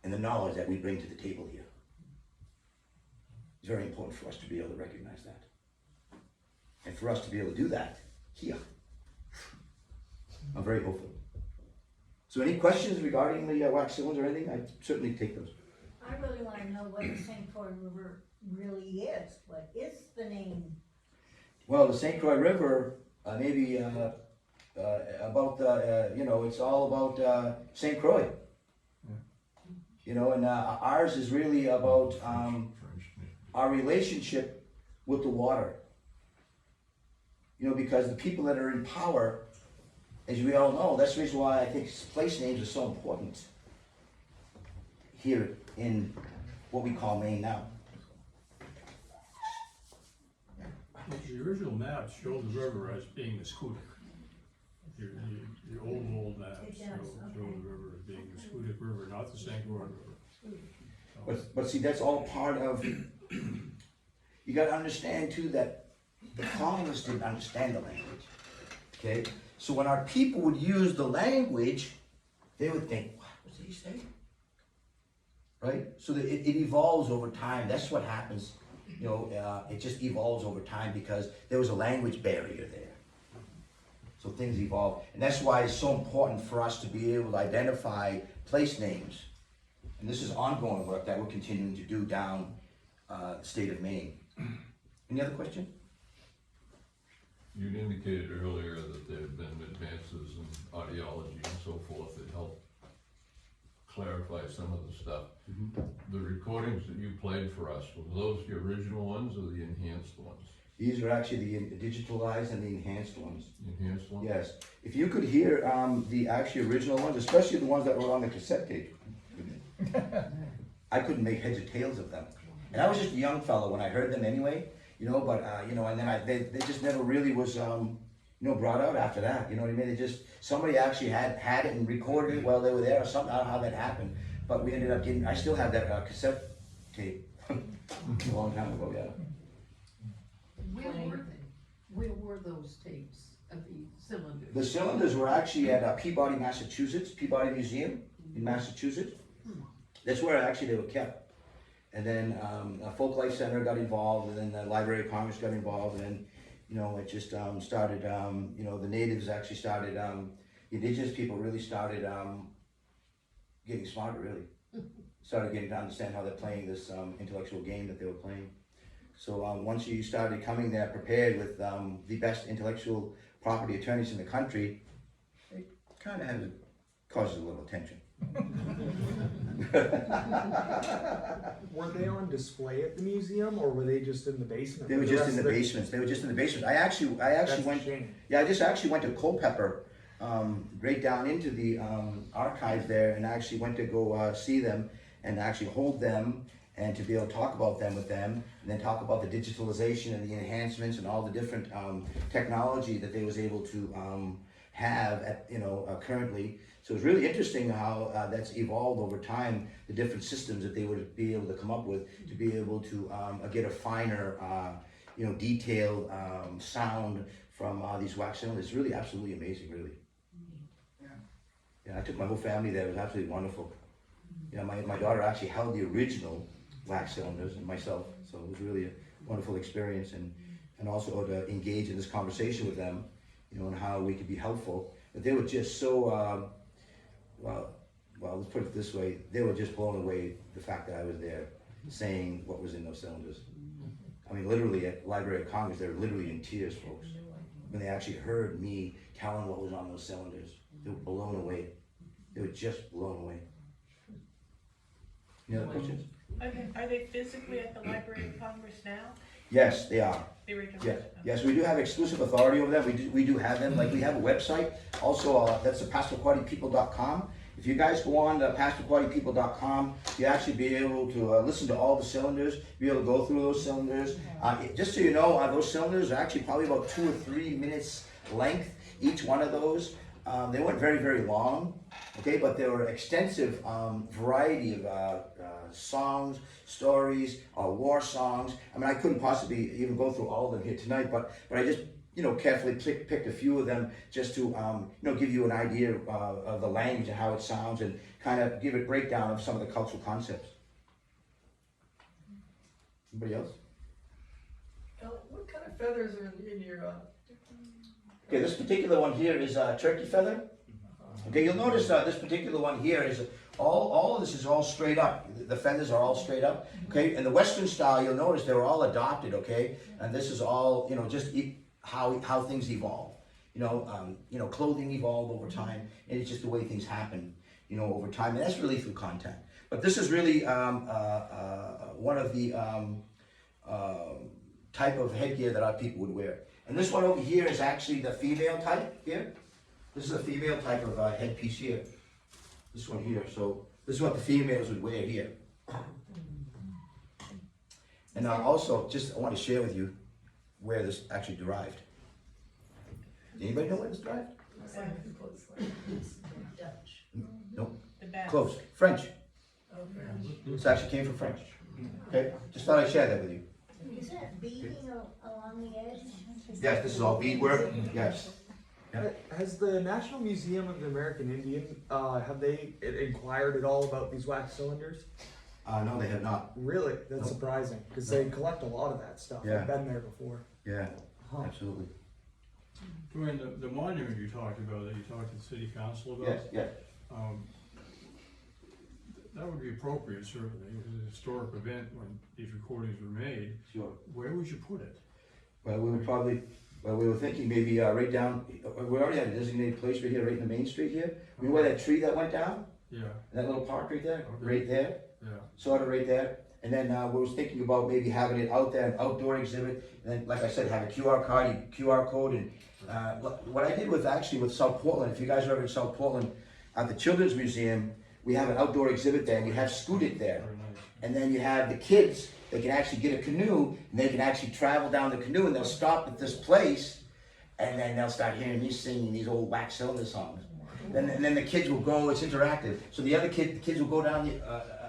and the knowledge that we bring to the table here? It's very important for us to be able to recognize that. And for us to be able to do that here. I'm very hopeful. So any questions regarding the wax cylinder or anything? I'd certainly take those. I really want to know what the St. Croix River really is. What is the name? Well, the St. Croix River, maybe about, it's all about St. Croix. You know, and ours is really about our relationship with the water. You know, because the people that are in power, as we all know, that's the reason why I think place names are so important here in what we call Maine now. The original maps show the river as being the Scoodic. The old maps It does, show the river as being the Scoodic River, not the St. Croix River. But see, that's all part of, you gotta understand too that the colonists didn't understand the language, okay? So when our people would use the language, they would think, what did he say? Right? So that it evolves over time. That's what happens. You know, it just evolves over time because there was a language barrier there. So things evolve. And that's why it's so important for us to be able to identify place names. And this is ongoing work that we're continuing to do down the state of Maine. Any other question? You'd indicated earlier that there have been advances in audiology and so forth that help clarify some of the stuff. The recordings that you played for us, were those the original ones or the enhanced ones? These are actually the digitalized and the enhanced ones. Enhanced ones? Yes. If you could hear the actually original ones, especially the ones that were on the cassette tape, I couldn't make heads or tails of them. And I was just a young fellow when I heard them anyway, you know, but, and then they just never really was, brought out after that, you know what I mean? They just, somebody actually had it and recorded it while they were there or something, I don't know how that happened. But we ended up getting, I still have that cassette tape, a long time ago, yeah. Where were those tapes of the cylinders? The cylinders were actually at Peabody, Massachusetts, Peabody Museum in Massachusetts. That's where actually they were kept. And then Folklife Center got involved, and then the Library of Congress got involved, and then, it just started, the natives actually started, the indigenous people really started getting smarter, really. Started getting to understand how they're playing this intellectual game that they were playing. So once you started coming there prepared with the best intellectual property attorneys in the country, it kind of causes a little attention. Were they on display at the museum, or were they just in the basement? They were just in the basements. They were just in the basement. I actually went. Yeah, I just actually went to Culpeper, right down into the archives there, and actually went to go see them and actually hold them and to be able to talk about them with them, and then talk about the digitalization and the enhancements and all the different technology that they was able to have at currently. So it's really interesting how that's evolved over time, the different systems that they would be able to come up with to be able to get a finer, detailed sound from these wax cylinders. It's really absolutely amazing, really. Yeah, I took my whole family there. It was absolutely wonderful. Yeah, my daughter actually held the original wax cylinders and myself, so it was really a wonderful experience, and also to engage in this conversation with them, and how we could be helpful. But they were just so, well, let's put it this way, they were just blown away the fact that I was there saying what was in those cylinders. I mean, literally at the Library of Congress, they were literally in tears, folks, when they actually heard me telling what was on those cylinders. They were blown away. They were just blown away. Any other questions? Are they physically at the Library of Congress now? Yes, they are. The original? Yes, yes, we do have exclusive authority over them. We do have them. Like, we have a website. Also, that's the Passamaquoddypeople.com. If you guys go on to Passamaquoddypeople.com, you actually be able to listen to all the cylinders, be able to go through those cylinders. Just so you know, those cylinders are actually probably about 2 or 3 minutes length, each one of those. They weren't very, very long, okay, but there were extensive variety of songs, stories, war songs. I mean, I couldn't possibly even go through all of them here tonight, but I just, carefully picked a few of them just to, give you an idea of the language and how it sounds and kind of give a breakdown of some of the cultural concepts. Anybody else? What kind of feathers are in your, Okay, this particular one here is a turkey feather. Okay, you'll notice this particular one here is all of this is all straight up. The feathers are all straight up. Okay, in the Western style, you'll notice they were all adopted. Okay, and this is all just how things evolve. Clothing evolved over time, and it's just the way things happen. Over time, and that's really through contact. But this is really one of the type of headgear that our people would wear. And this one over here is actually the female type here. This is a female type of headpiece here. This one here. So this is what the females would wear here. And also, I want to share with you where this actually derived. Anybody know where this derived? Dutch. Nope. The back. Close. French. This actually came from French. Okay? Just thought I'd share that with you. Is that beading along the edge? Yes, this is all beadwork. Yes. Has the National Museum of the American Indian, have they inquired at all about these wax cylinders? No, they have not. Really? That's No. surprising, because they collect a lot of that stuff. Yeah. I've been there before. Yeah, Huh. absolutely. Dwayne, the monument you talked about, that you talked to the city council about. Yes, yes. That would be appropriate, certainly. It was a historic event when these recordings were made. Sure. Where would you put it? Well, we were thinking maybe right down, we already had a designated place right here, right in the main street here. You know where that tree that went down? Yeah, That little park right there? Okay. Right there, yeah. sort of right there. And then we was thinking about maybe having it out there, an outdoor exhibit. And then, like I said, have a QR code. And what I did with South Portland, if you guys are ever in South Portland, at the Children's Museum, we have an outdoor exhibit there, and you have Scoot-It there. Very nice. And then you have the kids, they can actually get a canoe, and they can actually travel down the canoe, and they'll stop at this place, and then they'll start hearing me singing these old wax cylinder songs. And then the kids will go, it's interactive. So the kids will go down,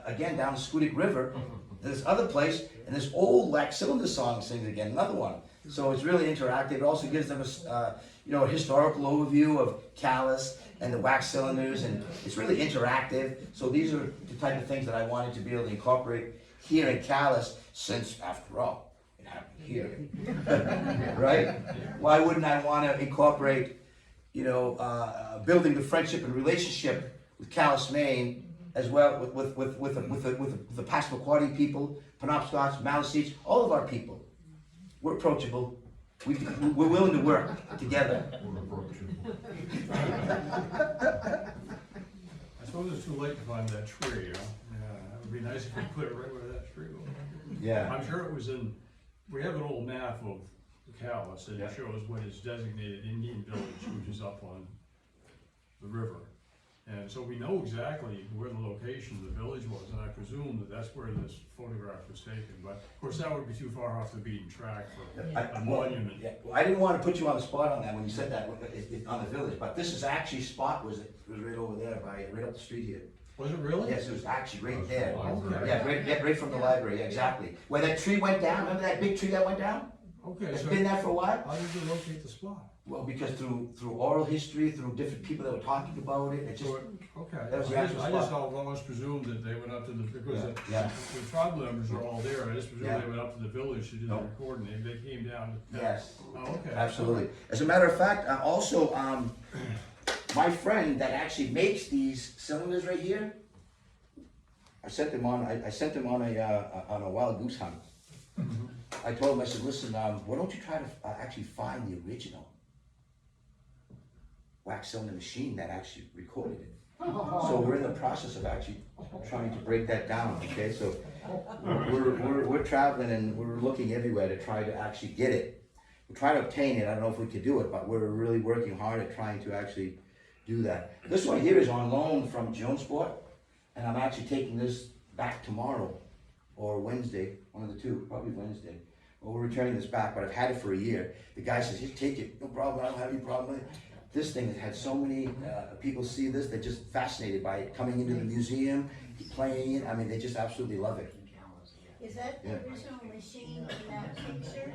again, down the Scoot-It River, this other place, and this old wax cylinder song sings again, another one. So it's really interactive. It also gives them a historical overview of Calais and the wax cylinders, and it's really interactive. So these are the type of things that I wanted to be able to incorporate here in Calais, since after all, it happened here, right? Why wouldn't I want to incorporate, building the friendship and relationship with Calais, Maine, as well with the Passamaquoddy people, Penobscots, Maliseets, all of our people. We're approachable. We're willing to work together. We're approachable. I suppose it's too late to find that tree, Yeah, it would be nice if we put it right where that tree was. Yeah. I'm sure it was we have an old map of Calais that Yeah. shows what is designated Indian Village, which is up on the river. And so we know exactly where the location of the village was, and I presume that that's where this photograph was taken. But of course, that would be too far off the beaten track for a monument. Yeah, well, I didn't want to put you on the spot on that when you said that on the village, but this is actually spot was right over there right up the street here. Was it really? Yes, it was actually right there. Okay. Yeah, right from the library, exactly. Where that tree went down, remember that big tree that went down? Okay, It's so been there for a while. how did you locate the spot? Well, because through oral history, through different people that were talking about it, it just, Okay, That was the I actual just spot. always presumed that they went up to because Yeah. the tribe members are all there, I just presumed Yeah. they went up to the village to do the No. recording, they came down. yes. Oh, okay. Absolutely. As a matter of fact, also, my friend that actually makes these cylinders right here, I sent him on a wild goose hunt. I told him, I said, listen, why don't you try to actually find the original wax cylinder machine that actually recorded it. So we're in the process of actually trying to break that down, okay? So we're traveling and we're looking everywhere to try to actually get it. We're trying to obtain it. I don't know if we could do it, but we're really working hard at trying to actually do that. This one here is on loan from Jonesport, and I'm actually taking this back tomorrow or Wednesday, one of the two, probably Wednesday. Well, we're returning this back, but I've had it for a year. The guy says, just take it, no problem, I don't have any problem with it. this thing has had so many, people see this, they're just fascinated by it, coming into the museum, playing it, I mean, they just absolutely love it. Is that the original machine in that picture?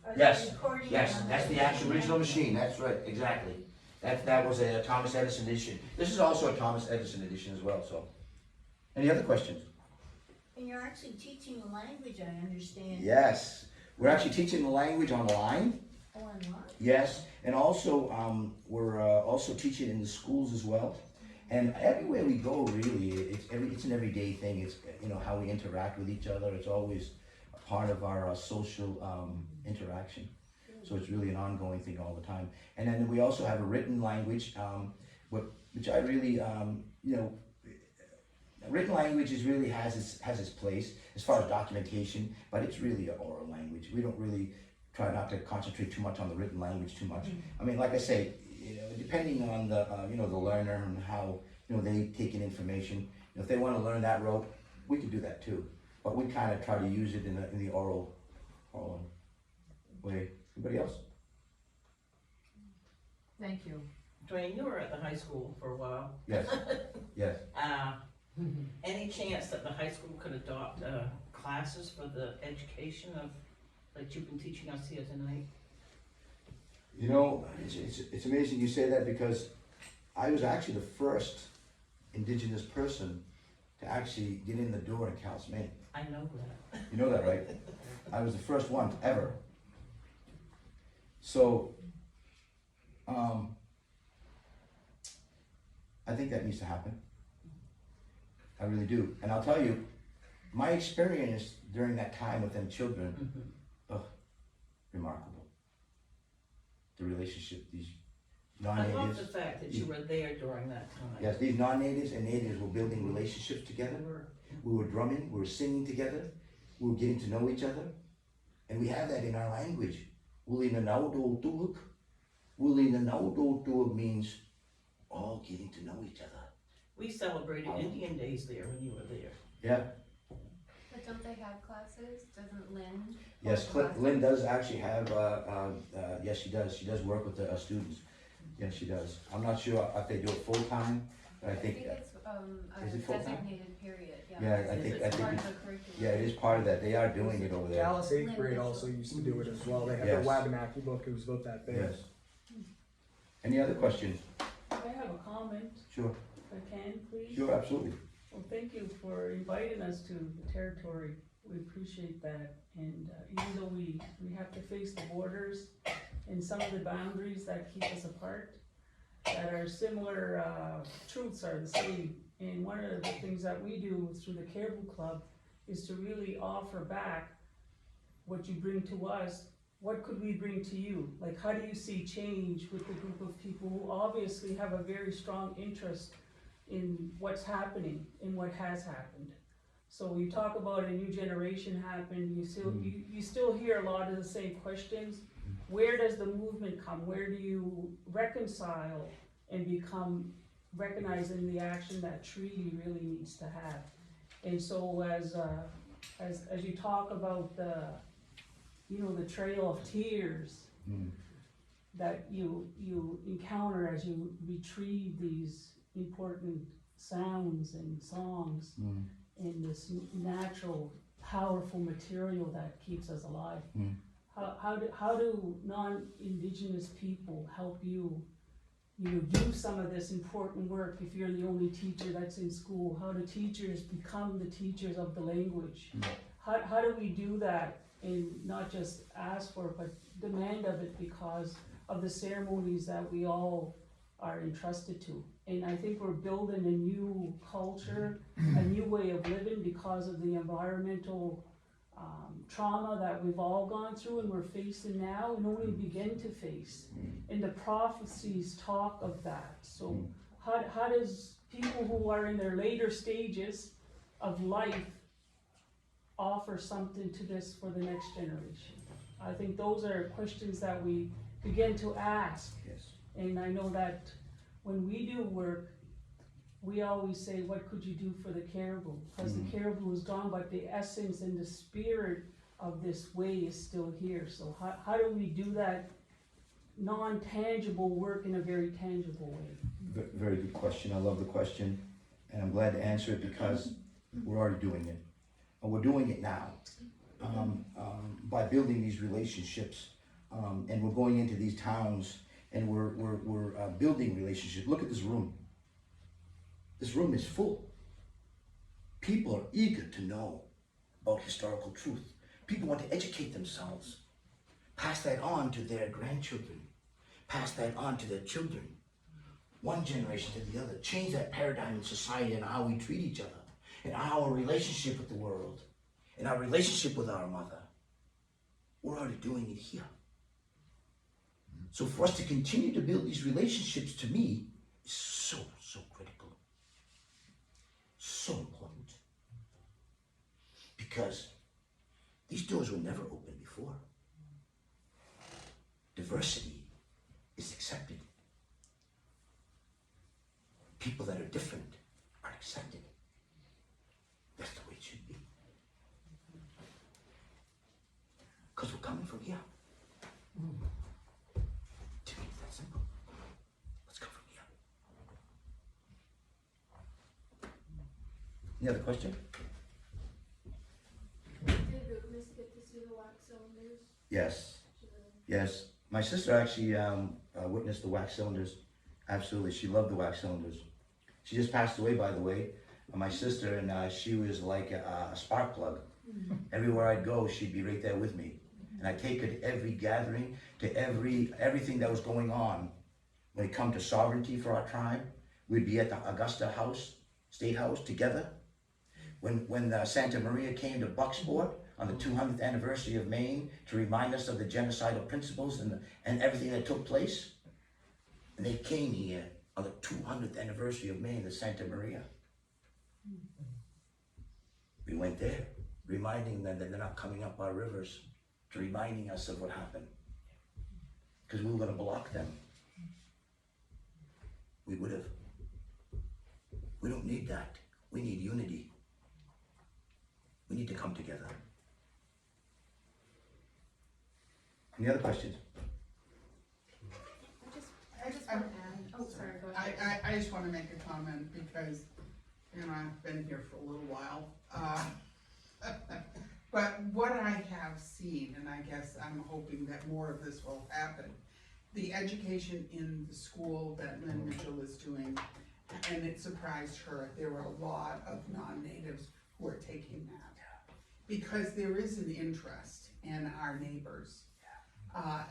Or the Yes, recording yes, on that's the actual original machine, that's right, exactly. That was a Thomas Edison edition. This is also a Thomas Edison edition as well, so. Any other questions? And you're actually teaching the language, I understand. Yes, we're actually teaching the language online. Oh, online? Yes, and also, we're also teaching in the schools as well. And everywhere we go, really, it's an everyday thing. It's, you know, how we interact with each other. It's always a part of our social interaction. So it's really an ongoing thing all the time. And then we also have a written language, which I really, you know, written language is really has its place as far as documentation, but it's really an oral language. We don't really try not to concentrate too much on the written language too much. I mean, like I say, you know, depending on the you know, the learner and how, you know, they take in information. You know, if they want to learn that rote, we can do that too. But we kind of try to use it in the oral way. Anybody else? Thank you. Dwayne, you were at the high school for a while. Yes. Yes. Any chance that the high school could adopt classes for the education of, like you've been teaching us here tonight? You know, it's amazing you say that, because I was actually the first Indigenous person to actually get in the door in Calais, Maine. I know that. You know that, right? I was the first one ever. So, I think that needs to happen. I really do. And I'll tell you, my experience during that time with them children, remarkable. The relationship, these I love non-natives. the fact that you were there during that time. Yes, these non-natives and natives were building relationships together. We were drumming, we were singing together, we were getting to know each other. And we have that in our language. Wulina Naudol Tuuk. Wulina Naudol Tuuk means all getting to know each other. We celebrated Indian Days there when you were there. Yeah. But don't they have classes? Doesn't Lynn? Yes, Lynn does actually have, yes, she does. She does work with the students. Yes, she does. I'm not sure if they do it full-time, but I think. it's is a it full-time? designated period, yeah. Yeah, I think, It's part it's, of the curriculum. yeah, it is part of that. They are doing it over there. Calais 8th grade also used to do it as well. They had Yes. their Wabanaki book. It was about that big. Yes. Any other questions? I have a comment, Sure, if I can, please. sure, absolutely. Well, thank you for inviting us to the territory. We appreciate that. And even though we have to face the borders and some of the boundaries that keep us apart, that our similar truths are the same. And one of the things that we do through the Caribou Club is to really offer back what you bring to us. What could we bring to you? Like, how do you see change with a group of people who obviously have a very strong interest in what's happening and what has happened? So you talk about a new generation happen, you still hear a lot of the same questions. Where does the movement come? Where do you reconcile and become recognizing the action that treaty really needs to have? And so as you talk about the trail of tears that you encounter as you retrieve these important sounds and songs in this natural, powerful material that keeps us alive. How do non-Indigenous people help you do some of this important work if you're the only teacher that's in school? How do teachers become the teachers of the language? How do we do that and not just ask for it, but demand of it because of the ceremonies that we all are entrusted to? And I think we're building a new culture, a new way of living because of the environmental trauma that we've all gone through and we're facing now and only begin to face. And the prophecies talk of that. So how does people who are in their later stages of life offer something to this for the next generation? I think those are questions that we begin to ask. Yes. And I know that when we do work, we always say, what could you do for the caribou? Because the caribou is gone, but the essence and the spirit of this way is still here. So how do we do that non-tangible work in a very tangible way? Very good question. I love the question, and I'm glad to answer it because we're already doing it. And we're doing it now by building these relationships, and we're going into these towns and we're building relationships. Look at this room. This room is full. People are eager to know about historical truth. People want to educate themselves, pass that on to their grandchildren, pass that on to their children, one generation to the other, change that paradigm in society and how we treat each other, and our relationship with the world, and our relationship with our mother. We're already doing it here. So for us to continue to build these relationships, to me, is so critical. So important. Because these doors were never open before. Diversity is accepted. People that are different are accepted. That's the way it should be. Because we're coming from here. To me, it's that simple. Let's come from here. Any other question? Did Miss get to see the wax cylinders? Yes. Yes. My sister actually witnessed the wax cylinders. Absolutely. She loved the wax cylinders. She just passed away, by the way. My sister, and she was like a spark plug. Everywhere I'd go, she'd be right there with me. And I'd take her to every gathering, to everything that was going on. When it come to sovereignty for our tribe, we'd be at the Augusta House, State House, together. When Santa Maria came to Bucksport on the 200th anniversary of Maine to remind us of the genocidal principles and everything that took place. And they came here on the 200th anniversary of Maine to Santa Maria. We went there, reminding them that they're not coming up our rivers, to reminding us of what happened. Because we were going to block them. We would have. We don't need that. We need unity. We need to come together. Any other questions? I just want to add, oh, sorry, go ahead. I just want to make a comment because, you know, I've been here for a little while. But what I have seen, and I guess I'm hoping that more of this will happen, the education in the school that Lynn Mitchell is doing, and it surprised her, there were a lot of non-natives who are taking that. Because there is an interest in our neighbors.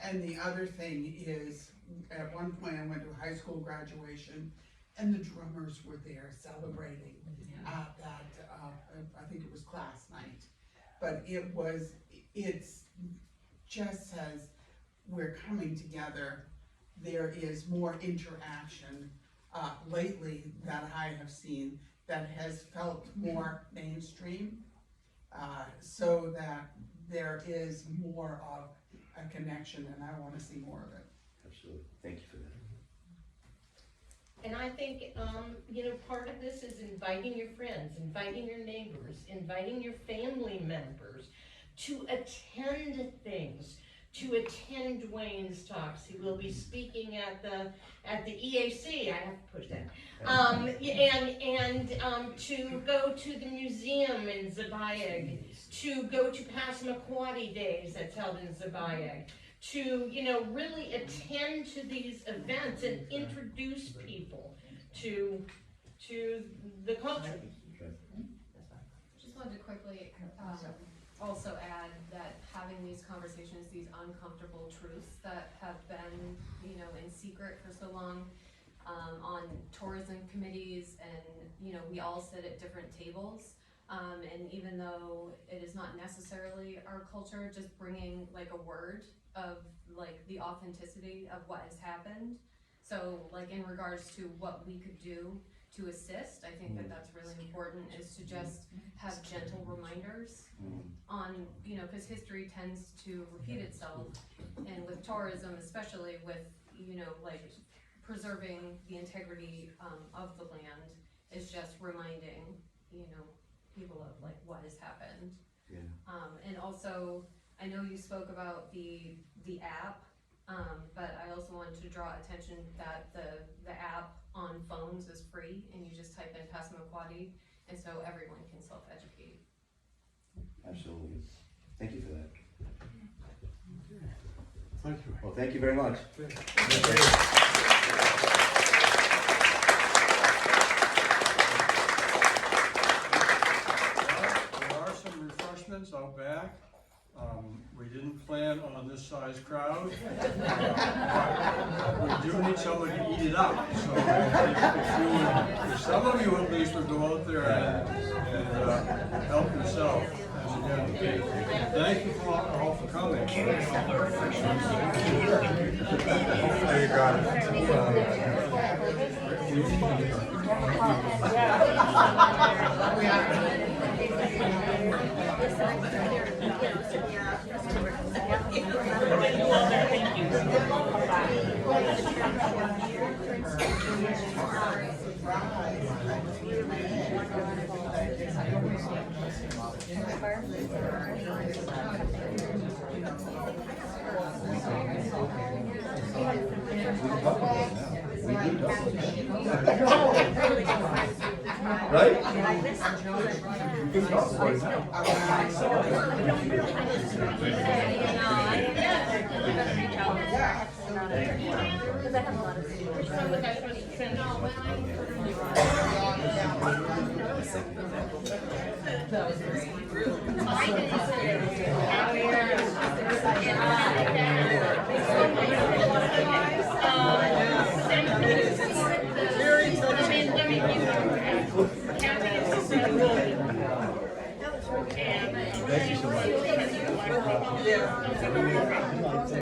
And the other thing is, at one point I went to a high school graduation and the drummers were there celebrating that, I think it was class night. But it's just says we're coming together. There is more interaction lately that I have seen that has felt more mainstream, so that there is more of a connection, and I want to see more of it. Absolutely. Thank you for that. And I think, you know, part of this is inviting your friends, inviting your neighbors, inviting your family members to attend things, to attend Dwayne's talks. He will be speaking at the EAC. I have to push that. And to go to the museum in Zebayag, to go to Passamaquoddy Days that's held in Zebayag, to, you know, really attend to these events and introduce people to the culture. Just wanted to quickly also add that having these conversations, these uncomfortable truths that have been, you know, in secret for so long, on tourism committees, and, you know, we all sit at different tables. And even though it is not necessarily our culture, just bringing like a word of like the authenticity of what has happened. So like in regards to what we could do to assist, I think that that's really important, is to just have gentle reminders on, you know, because history tends to repeat itself, and with tourism, especially with, you know, like preserving the integrity of the land, is just reminding, you know, people of like what has happened. And also, I know you spoke about the app But I also wanted to draw attention that the app on phones is free, and you just type in Passamaquoddy, and so everyone can self-educate. Absolutely. Thank you for that. Thank you. Well, thank you very much. There are some refreshments out back. We didn't plan on this size crowd. But we do need somebody to eat it up. So if some of you at least would go out there and help yourself. And again, thank you all for coming. There you got Right? Thank you so much.